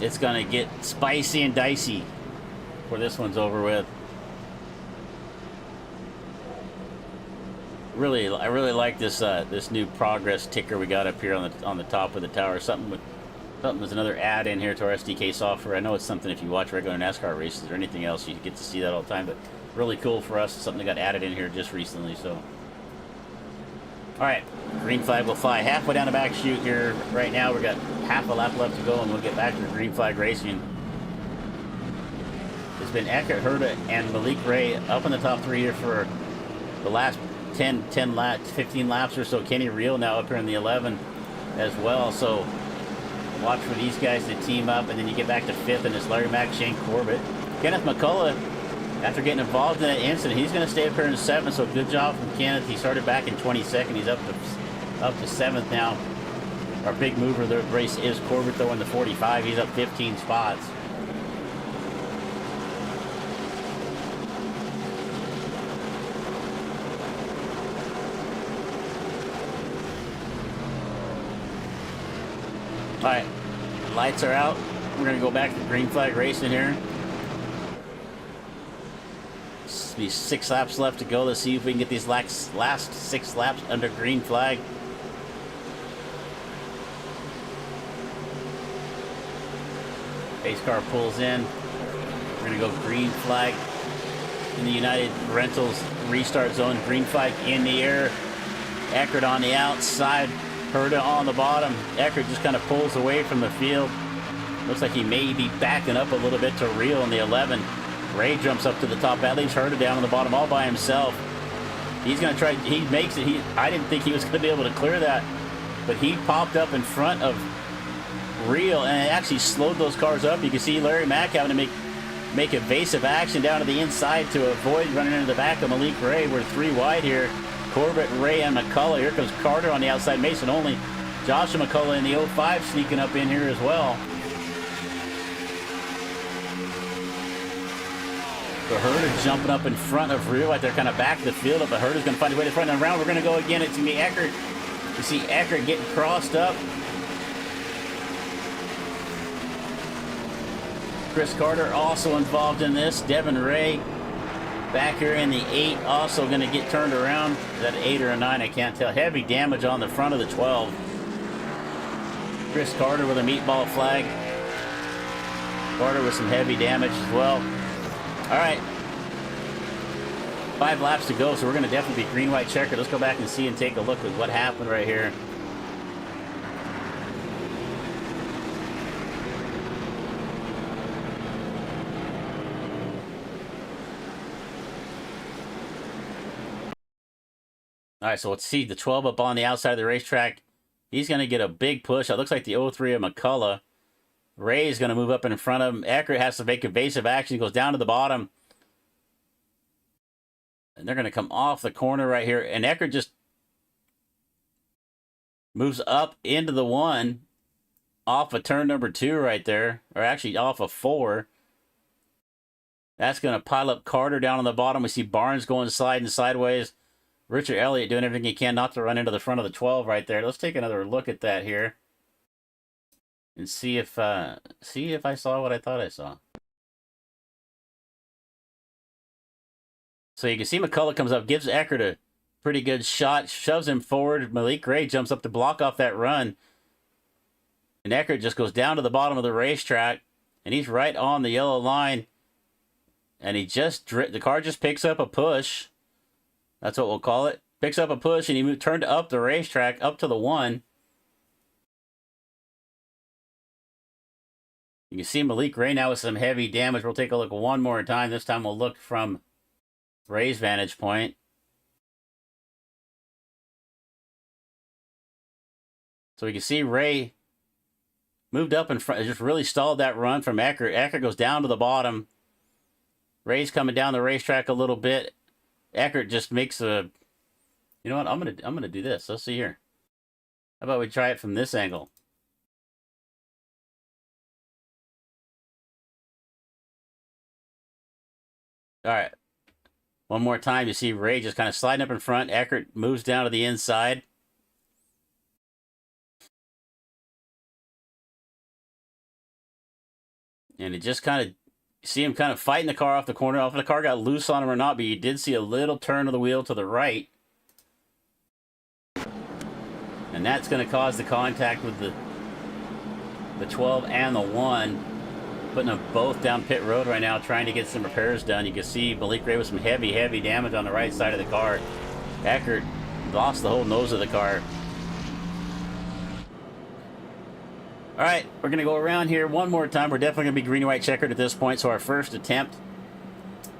It's gonna get spicy and dicey before this one's over with. I really like this this new progress ticker we got up here on the top of the tower. Something There's another add in here to our SDK software. I know it's something if you watch regular NASCAR races or anything else, you get to see that all the time, but really cool for us. It's something that got added in here just recently, so. All right, green flag will fly halfway down the back chute here. Right now, we've got half a lap left to go, and we'll get back to green flag racing. It's been Eckert, Herta, and Malik Ray up in the top 3 here for the last 10 laps, 15 laps or so. Kenny Reel now up here in the 11 as well, so watch for these guys to team up, and then you get back to 5th, and it's Larry Mack, Shane Corbett. Kenneth McCullough, after getting involved in that incident, he's going to stay up here in 7th, so good job from Kenneth. He started back in 22nd. He's up to 7th now. Our big mover of the race is Corbett, though, in the 45. He's up 15 spots. All right, lights are out. We're going to go back to green flag racing here. Be 6 laps left to go. Let's see if we can get these last 6 laps under green flag. Pace car pulls in. We're going to go green flag in the United Rentals restart zone. Green flag in the air. Eckert on the outside. Herta on the bottom. Eckert just kind of pulls away from the field. Looks like he may be backing up a little bit to Reel in the 11. Ray jumps up to the top. That leaves Herta down on the bottom all by himself. He's going to try. He makes it. I didn't think he was going to be able to clear that, but he popped up in front of Reel, and it actually slowed those cars up. You can see Larry Mack having to make evasive action down to the inside to avoid running into the back of Malik Ray. We're 3 wide here. Corbett, Ray, and McCullough. Here comes Carter on the outside. Mason only. Joshua McCullough in the 05 sneaking up in here as well. So Herta jumping up in front of Reel right there, kind of back the field up, but Herta's going to find his way to the front. And around, we're going to go again. It's going to be Eckert. You see Eckert getting crossed up. Chris Carter also involved in this. Devin Ray back here in the 8, also going to get turned around. Is that an 8 or a 9? I can't tell. Heavy damage on the front of the 12. Chris Carter with a meatball flag. Carter with some heavy damage as well. All right, 5 laps to go, so we're going to definitely be green, white, checkered. Let's go back and see and take a look at what happened right here. All right, so let's see the 12 up on the outside of the racetrack. He's going to get a big push. It looks like the 03 of McCullough. Ray is going to move up in front of him. Eckert has to make evasive action. He goes down to the bottom. And they're going to come off the corner right here. And Eckert just moves up into the 1 off of turn number 2 right there. Or actually off of 4. That's going to pile up Carter down on the bottom. We see Barnes going sliding sideways. Richard Elliott doing everything he can not to run into the front of the 12 right there. Let's take another look at that here. And see if I saw what I thought I saw. So you can see McCullough comes up, gives Eckert a pretty good shot, shoves him forward. Malik Ray jumps up to block off that run. And Eckert just goes down to the bottom of the racetrack, and he's right on the yellow line. And the car just picks up a push. That's what we'll call it. Picks up a push, and he turned up the racetrack up to the 1. You can see Malik Ray now with some heavy damage. We'll take a look one more time. This time we'll look from Ray's vantage point. So we can see Ray moved up in front, just really stalled that run from Eckert. Eckert goes down to the bottom. Ray's coming down the racetrack a little bit. Eckert just makes a... You know what? I'm gonna do this. Let's see here. How about we try it from this angle? All right. One more time. You see Ray just kind of sliding up in front. Eckert moves down to the inside. And it just kind of... See him kind of fighting the car off the corner. If the car got loose on him or not, but you did see a little turn of the wheel to the right. And that's going to cause the contact with the 12 and the 1. Putting them both down pit road right now, trying to get some repairs done. You can see Malik Ray with some heavy damage on the right side of the car. Eckert lost the whole nose of the car. All right, we're going to go around here one more time. We're definitely going to be green and white checkered at this point, so our first attempt.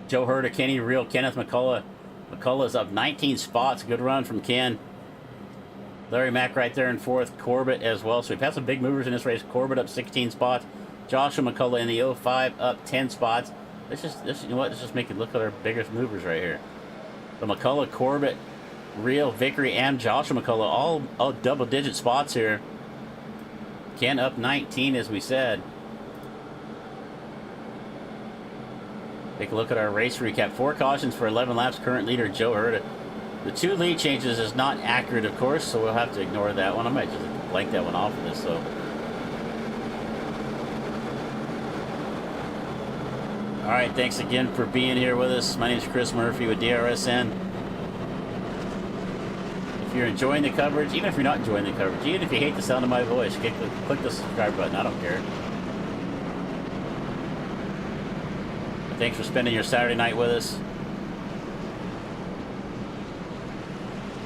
Joe Herta, Kenny Real, Kenneth McCullough. McCullough's up 19 spots. Good run from Ken. Larry Mack right there in 4th. Corbett as well. So we've had some big movers in this race. Corbett up 16 spots. Joshua McCullough in the 05 up 10 spots. You know what? Let's just make it look at our biggest movers right here. So McCullough, Corbett, Real, Vickery, and Joshua McCullough all double-digit spots here. Ken up 19, as we said. Take a look at our race recap. 4 cautions for 11 laps. Current leader, Joe Herta. The 2 lead changes is not accurate, of course, so we'll have to ignore that one. I might just blank that one off of this, so. All right, thanks again for being here with us. My name is Chris Murphy with DRSN. If you're enjoying the coverage, even if you're not enjoying the coverage, even if you hate the sound of my voice, click the subscribe button. I don't care. Thanks for spending your Saturday night with us.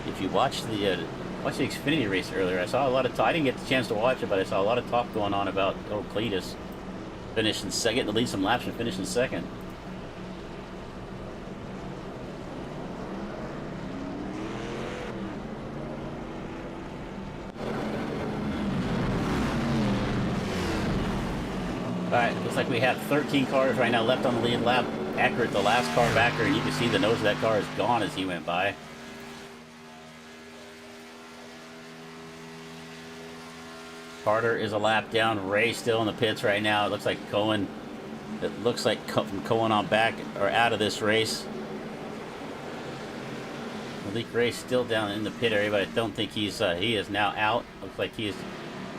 If you watched the Xfinity race earlier, I saw a lot of I didn't get the chance to watch it, but I saw a lot of talk going on about old Cletus finishing second, to lead some laps and finishing second. Alright, looks like we have 13 cars right now left on the lead lap. Accurate, the last car backer, and you can see the nose of that car is gone as he went by. Carter is a lap down. Ray still in the pits right now. It looks like Cohen. It looks like from Cohen on back or out of this race. Malik Ray still down in the pit area, but I don't think he is now out. Looks like he has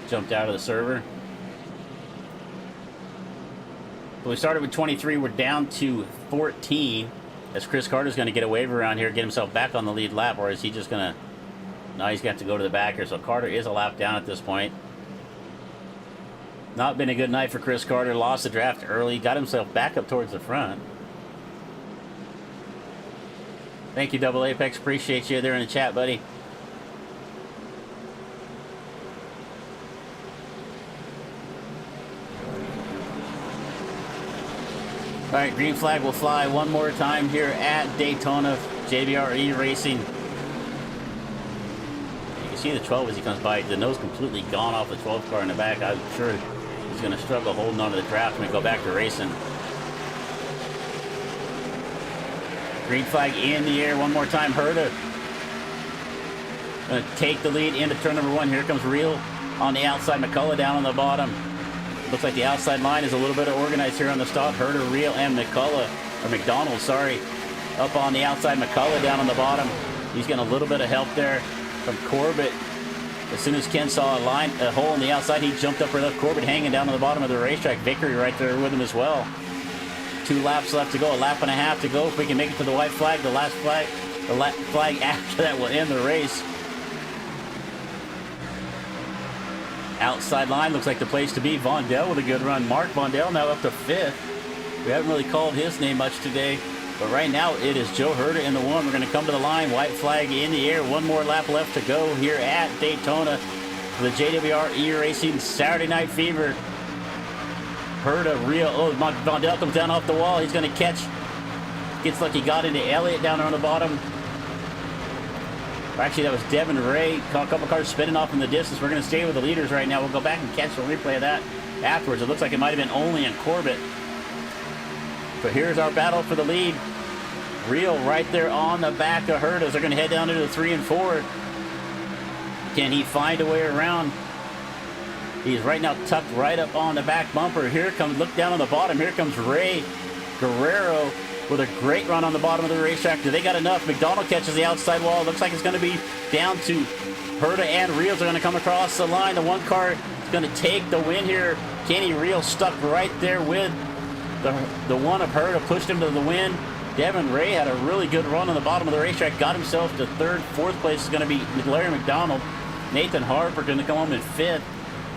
jumped out of the server. So we started with 23. We're down to 14. As Chris Carter's going to get a waiver around here, get himself back on the lead lap, or is he just going to? No, he's got to go to the backer. So Carter is a lap down at this point. Not been a good night for Chris Carter. Lost the draft early. Got himself back up towards the front. Thank you, Double Apex. Appreciate you there in the chat, buddy. All right, green flag will fly one more time here at Daytona. JWR eRacing. You can see the 12 as he comes by. The nose completely gone off the 12 car in the back. I'm sure he's going to struggle holding on to the draft when we go back to racing. Green flag in the air one more time. Herta going to take the lead into turn number 1. Here comes Real on the outside. McCullough down on the bottom. Looks like the outside line is a little bit organized here on the stop. Herta, Real, and McCullough, or McDonald, sorry, up on the outside. McCullough down on the bottom. He's getting a little bit of help there from Corbett. As soon as Ken saw a hole in the outside, he jumped up right up. Corbett hanging down on the bottom of the racetrack. Vickery right there with him as well. 2 laps left to go. A lap and a half to go. If we can make it to the white flag, the last flag, flag after that will end the race. Outside line looks like the place to be. Vondell with a good run. Mark Vondell now up to 5th. We haven't really called his name much today, but right now it is Joe Herta in the 1. We're going to come to the line. White flag in the air. 1 more lap left to go here at Daytona for the JWR eRacing Saturday Night Fever. Herta, Real. Oh, Vondell comes down off the wall. He's going to catch. Gets lucky. Got into Elliott down there on the bottom. Actually, that was Devin Ray. A couple cars spinning off in the distance. We're going to stay with the leaders right now. We'll go back and catch the replay of that afterwards. It looks like it might have been only in Corbett. But here's our battle for the lead. Real right there on the back of Herta. They're going to head down into the 3 and 4. Can he find a way around? He's right now tucked right up on the back bumper. Here comes, look down on the bottom. Here comes Ray Guerrero with a great run on the bottom of the racetrack. Do they got enough? McDonald catches the outside wall. Looks like it's going to be down to Herta and Reals are going to come across the line. The 1 car is going to take the win here. Kenny Real stuck right there with the 1 of Herta, pushed him to the win. Devin Ray had a really good run on the bottom of the racetrack. Got himself to 3rd. 4th place is going to be Larry McDonald. Nathan Harper going to come home in 5th.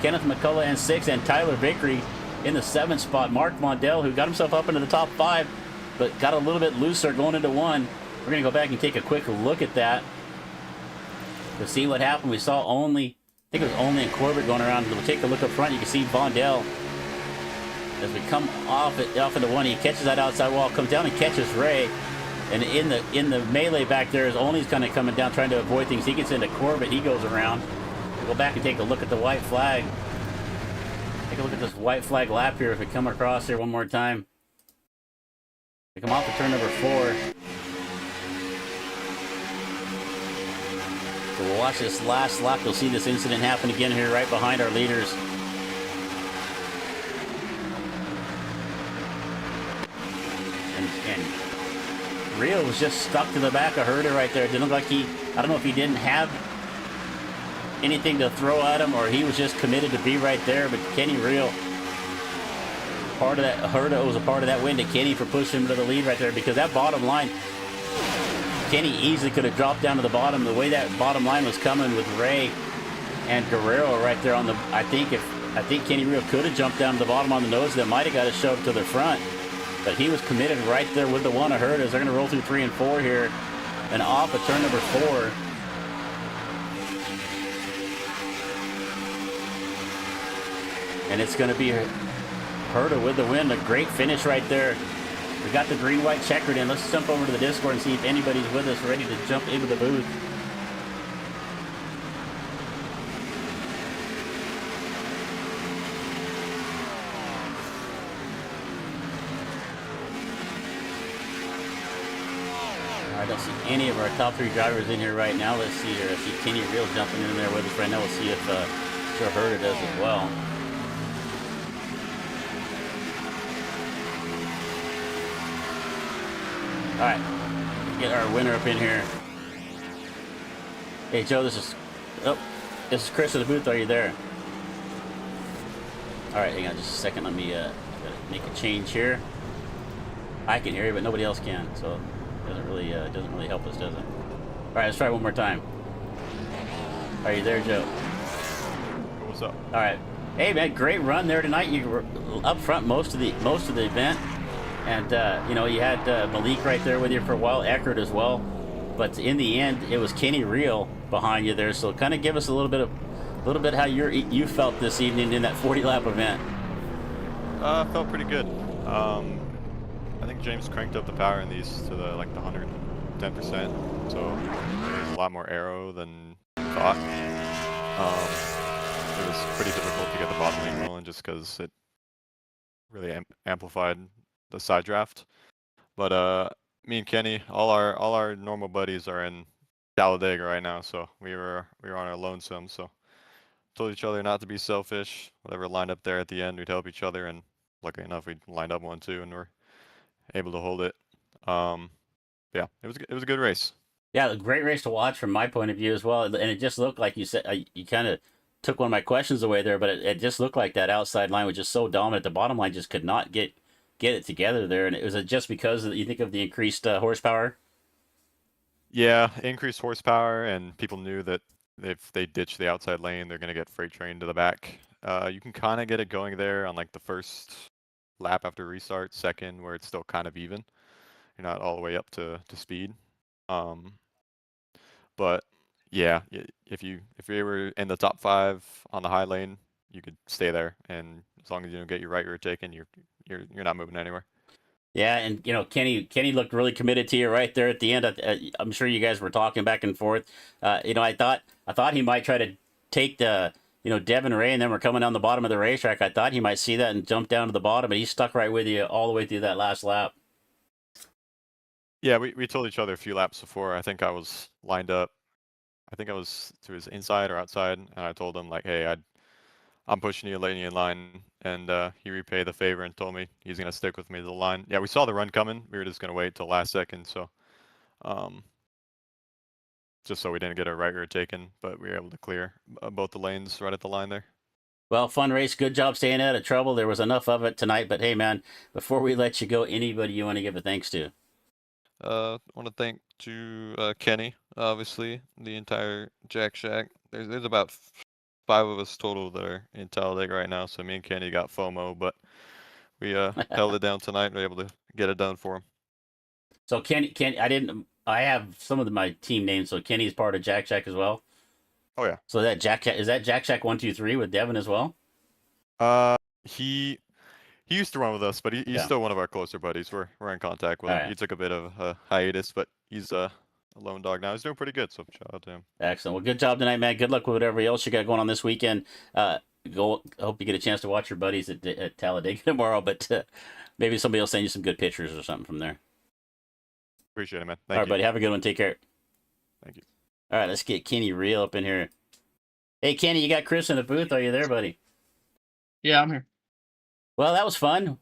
Kenneth McCullough in 6th, and Tyler Vickery in the 7th spot. Mark Mondell, who got himself up into the top 5, but got a little bit looser going into 1. We're going to go back and take a quick look at that to see what happened. We saw only, I think it was only in Corbett going around. We'll take a look up front. You can see Mondell as we come off into 1. He catches that outside wall, comes down and catches Ray. And in the melee back there is Only's kind of coming down, trying to avoid things. He gets into Corbett. He goes around. We'll go back and take a look at the white flag. Take a look at this white flag lap here. If we come across here one more time. We come off the turn number 4. So we'll watch this last lap. You'll see this incident happen again here right behind our leaders. And Rio was just stuck to the back of Herta right there. It didn't look like I don't know if he didn't have anything to throw at him or he was just committed to be right there. But Kenny Rio, part of that, Herta was a part of that win to Kenny for pushing him to the lead right there, because that bottom line, Kenny easily could have dropped down to the bottom. The way that bottom line was coming with Ray and Guerrero right there on the, I think Kenny Rio could have jumped down to the bottom on the nose. That might have got to shove to the front. But he was committed right there with the one of Hertas. They're going to roll through 3 and 4 here. And off at turn number 4. And it's going to be Herta with the win. A great finish right there. We got the green-white checkered in. Let's jump over to the Discord and see if anybody's with us ready to jump into the booth. I don't see any of our top 3 drivers in here right now. Let's see here. I see Kenny Real jumping in there with us right now. We'll see if sure Herta does as well. All right, get our winner up in here. Hey Joe, this is Chris at the booth. Are you there? All right, hang on just a second. Let me make a change here. I can hear you, but nobody else can, so it doesn't really help us, does it? All right, let's try one more time. Are you there, Joe? What's up? All right. Hey man, great run there tonight. You were up front most of the event. And, you know, you had Malik right there with you for a while, Eckert as well. But in the end, it was Kenny Real behind you there. So kind of give us a little bit how you felt this evening in that 40-lap event. Felt pretty good. I think James cranked up the power in these to the 110%. So there's a lot more aero than thought. It was pretty difficult to get the bottom lane rolling just because it really amplified the side draft. But me and Kenny, all our normal buddies are in Talladega right now, so we were on our lonesome. So told each other not to be selfish. Whatever lined up there at the end, we'd help each other, and luckily enough, we lined up one too, and we're able to hold it. Yeah, it was a good race. Yeah, a great race to watch from my point of view as well. And it just looked like you said you kind of took one of my questions away there, but it just looked like that outside line was just so dominant. The bottom line just could not get it together there, and it was just because you think of the increased horsepower. Yeah, increased horsepower, and people knew that if they ditch the outside lane, they're gonna get freight trained to the back. You can kind of get it going there on the first lap after restart, second, where it's still kind of even. You're not all the way up to speed. But yeah, if you were in the top 5 on the high lane, you could stay there, and as long as you don't get your right rear taken, you're not moving anywhere. Yeah, and you know, Kenny looked really committed to you right there at the end. I'm sure you guys were talking back and forth. You know, I thought he might try to take the, you know, Devin Ray, and then we're coming down the bottom of the racetrack. I thought he might see that and jump down to the bottom, but he stuck right with you all the way through that last lap. Yeah, we told each other a few laps before. I think I was lined up. I think I was to his inside or outside, and I told him hey, I'm pushing you, letting you in line, and he repaid the favor and told me he's gonna stick with me to the line. Yeah, we saw the run coming. We were just gonna wait till last second, so just so we didn't get our right rear taken, but we were able to clear both the lanes right at the line there. Well, fun race. Good job staying out of trouble. There was enough of it tonight, but hey, man, before we let you go, anybody you want to give a thanks to? I want to thank Kenny, obviously, the entire Jack Shack. There's about 5 of us total that are in Talladega right now. So me and Kenny got FOMO, but we held it down tonight and were able to get it done for him. So I have some of my team names. So Kenny's part of Jack Shack as well. Oh yeah. So is that Jack Shack 123 with Devin as well? He used to run with us, but he's Yeah. still one of our closer buddies. We're in contact with him. Alright. He took a bit of a hiatus, but he's a lone dog now. He's doing pretty good, so shout out to him. Excellent. Well, good job tonight, man. Good luck with whatever else you got going on this weekend. I hope you get a chance to watch your buddies at Talladega tomorrow, but maybe somebody will send you some good pictures or something from there. Appreciate it, man. All right, buddy. Have a good one. Take care. Thank you. All right, let's get Kenny real up in here. Hey, Kenny, you got Chris in the booth. Are you there, buddy? Yeah, I'm here. Well, that was fun.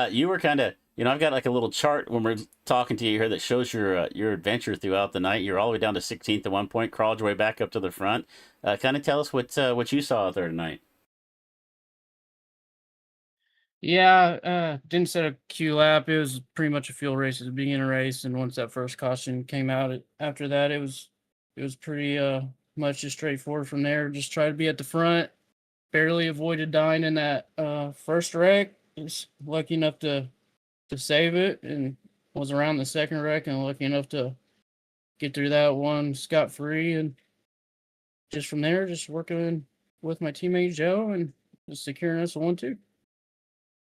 You were kind of, I've got like a little chart when we're talking to you here that shows your adventure throughout the night. You're all the way down to 16th at one point, crawled your way back up to the front. Kind of tell us what you saw out there tonight. Yeah, didn't set a Q lap. It was pretty much a field race at the beginning of the race, and once that first caution came out, after that it was pretty much just straightforward from there. Just try to be at the front. Barely avoided dying in that first wreck. Was lucky enough to save it, and was around the second wreck and lucky enough to get through that one scot-free. And just from there, just working with my teammate Joe and just securing us a 1-2.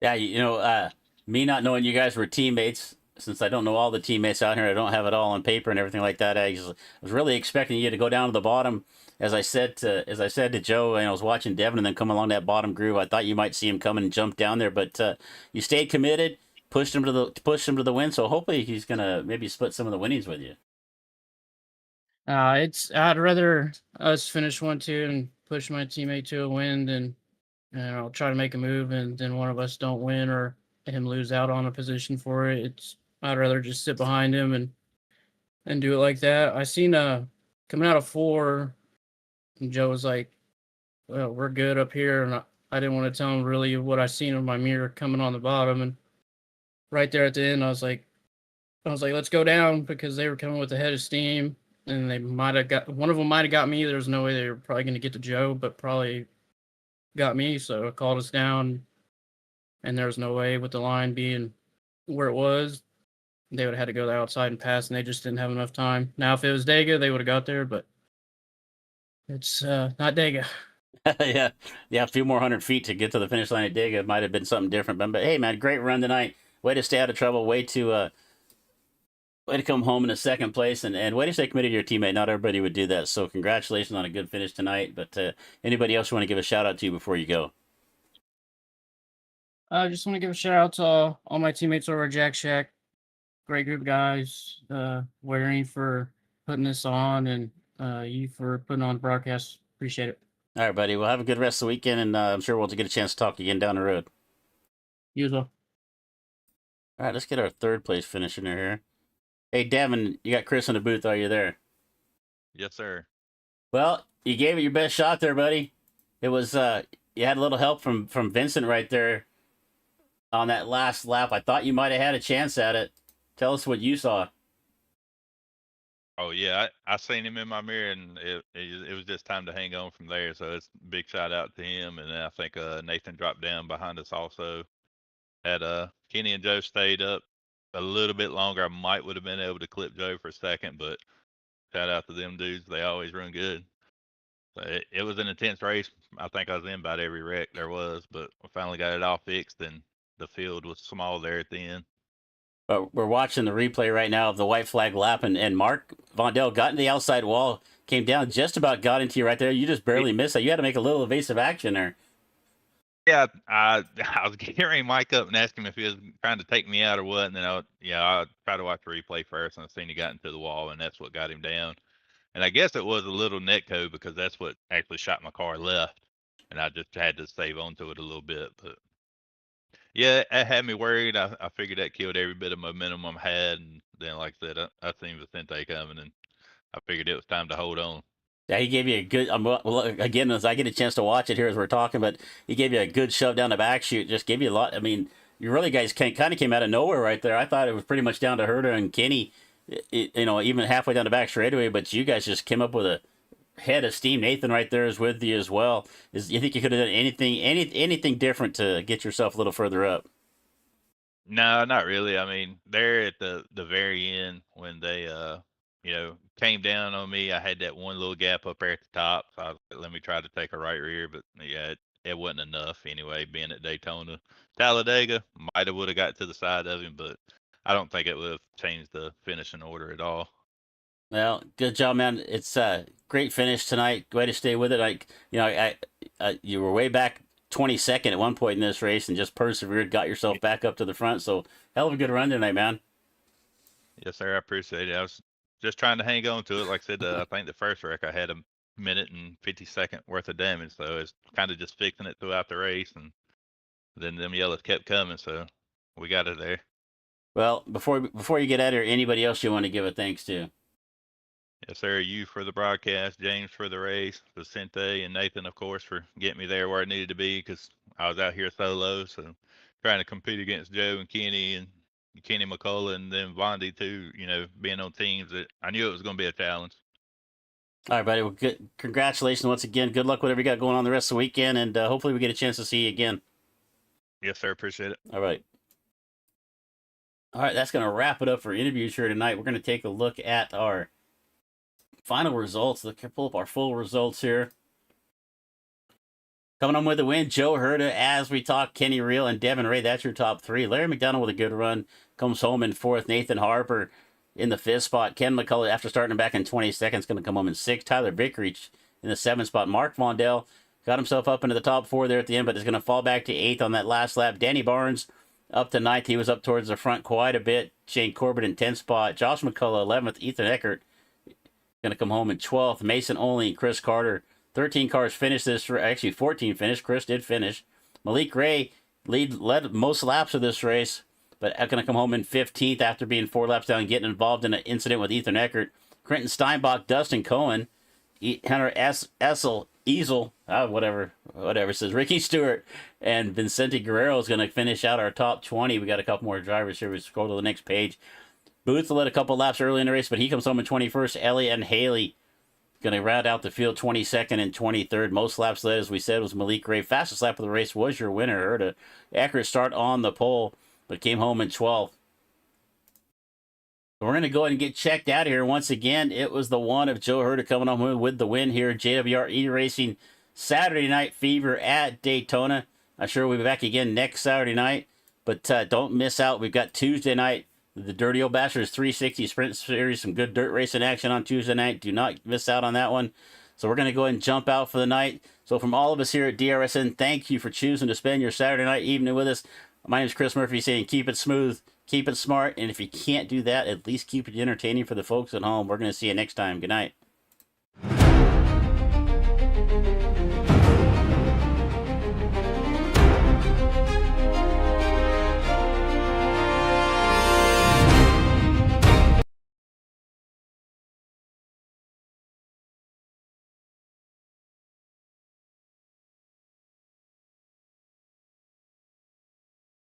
Yeah, me not knowing you guys were teammates, since I don't know all the teammates out here, I don't have it all on paper and everything like that. I was really expecting you to go down to the bottom, as I said to Joe, and I was watching Devin, and then come along that bottom groove. I thought you might see him coming and jump down there, but you stayed committed, pushed him to the win. So hopefully he's gonna maybe split some of the winnings with you. I'd rather us finish 1-2 and push my teammate to a win than try to make a move and then one of us don't win or him lose out on a position for it. I'd rather just sit behind him and do it like that. I seen coming out of 4, and Joe was like, "Well, we're good up here," and I didn't want to tell him really what I seen in my mirror coming on the bottom. And right there at the end, I was like, "Let's go down," because they were coming with a head of steam, and they might have got one of them. Might have got me. There's no way they were probably going to get to Joe, but probably got me. So it called us down, and there was no way with the line being where it was, they would have had to go outside and pass, and they just didn't have enough time. Now, if it was Dega, they would have got there, but it's not Dega. Yeah, a few more 100 feet to get to the finish line at Dega. It might have been something different, but hey, man, great run tonight. Way to stay out of trouble. Way to come home in a second place, and way to stay committed to your teammate. Not everybody would do that, so congratulations on a good finish tonight. But anybody else you want to give a shout out to before you go? I just want to give a shout out to all my teammates over at Jack Shack. Great group of guys. Waring for putting this on, and you for putting on the broadcast. Appreciate it. All right, buddy. Well, have a good rest of the weekend, and I'm sure we'll get a chance to talk again down the road. You as well. All right, let's get our third place finisher here. Hey, Devin, you got Chris in the booth. Are you there? Yes, sir. Well, you gave it your best shot there, buddy. It was you had a little help from Vincent right there on that last lap. I thought you might have had a chance at it. Tell us what you saw. Oh yeah, I seen him in my mirror, and it was just time to hang on from there. So it's a big shout out to him, and then I think Nathan dropped down behind us also. Had Kenny and Joe stayed up a little bit longer, I would have been able to clip Joe for a second, but shout out to them dudes. They always run good. So it was an intense race. I think I was in about every wreck there was, but we finally got it all fixed, and the field was small there at the end. We're watching the replay right now of the white flag lap, and Mark Vondell got into the outside wall, came down, just about got into you right there. You just barely missed that. You had to make a little evasive action there. Yeah, I was gearing Mike up and asking him if he was trying to take me out or what, and then I tried to watch the replay first, and I seen he got into the wall, and that's what got him down. And I guess it was a little netco because that's what actually shot my car left, and I just had to save onto it a little bit. But yeah, it had me worried. I figured that killed every bit of momentum I had, and then like I said, I seen Vicente coming, and I figured it was time to hold on. Yeah, he gave you a good, again, as I get a chance to watch it here as we're talking, but he gave you a good shove down the back chute, just gave you a lot. I mean, you really guys kind of came out of nowhere right there. I thought it was pretty much down to Herder and Kenny, even halfway down the back straightaway, but you guys just came up with head of steam. Nathan right there is with you as well. You think you could have done anything different to get yourself a little further up? No, not really. I mean, there at the very end when they came down on me, I had that one little gap up there at the top. So I was like, let me try to take a right rear, but yeah, it wasn't enough anyway. Being at Daytona, Talladega might have would have got to the side of him, but I don't think it would have changed the finishing order at all. Well, good job, man. It's a great finish tonight. Way to stay with it. Like, you were way back 22nd at one point in this race and just persevered, got yourself back up to the front. So, hell of a good run tonight, man. Yes, sir. I appreciate it. I was just trying to hang on to it. Like I said, I think the first wreck I had a minute and 50-second worth of damage, so it's kind of just fixing it throughout the race, and then them yellows kept coming, so we got it there. Well, before you get out of here, anybody else you want to give a thanks to? Yes, sir. You for the broadcast, James for the race, Vicente and Nathan, of course, for getting me there where I needed to be because I was out here solo. So trying to compete against Joe and Kenny McCullough and then Vondi too, being on teams that I knew it was going to be a challenge. All right, buddy. Well, good. Congratulations once again. Good luck whatever you got going on the rest of the weekend, and hopefully we get a chance to see you again. Yes, sir. Appreciate it. All right. All right, that's going to wrap it up for interviews here tonight. We're going to take a look at our final results. Let's pull up our full results here. Coming on with the win, Joe Herta, as we talk, Kenny Reel and Devin Ray. That's your top three. Larry McDonald with a good run comes home in fourth. Nathan Harper in the fifth spot. Ken McCullough, after starting back in 20 seconds, going to come home in sixth. Tyler Vickridge in the seventh spot. Mark Vondell got himself up into the top four there at the end, but is going to fall back to eighth on that last lap. Danny Barnes up to ninth. He was up towards the front quite a bit. Shane Corbett in 10th spot. Josh McCullough 11th. Ethan Eckert going to come home in 12th. Mason Only, Chris Carter. 13 cars finished this, actually 14 finished. Chris did finish. Malik Ray led most laps of this race, but going to come home in 15th after being 4 laps down and getting involved in an incident with Ethan Eckert. Quentin Steinbach, Dustin Cohen, Hunter Easel, whatever it says, Ricky Stewart, and Vicente Guerrero is going to finish out our top 20. We got a couple more drivers here. We scroll to the next page. Booth led a couple laps early in the race, but he comes home in 21st. Elliott and Haley going to round out the field 22nd and 23rd. Most laps led, as we said, was Malik Ray. Fastest lap of the race was your winner. Herta. Accurate start on the pole, but came home in 12th. We're going to go ahead and get checked out of here. Once again, it was the one of Joe Herta coming home with the win here. JWR eRacing Saturday Night Fever at Daytona. I'm sure we'll be back again next Saturday night, but don't miss out. We've got Tuesday night, the Dirty Old Bastards 360 Sprint Series, some good dirt racing action on Tuesday night. Do not miss out on that one. So we're going to go ahead and jump out for the night. So from all of us here at DRSN, thank you for choosing to spend your Saturday night evening with us. My name is Chris Murphy saying keep it smooth, keep it smart, and if you can't do that, at least keep it entertaining for the folks at home. We're going to see you next time. Good night.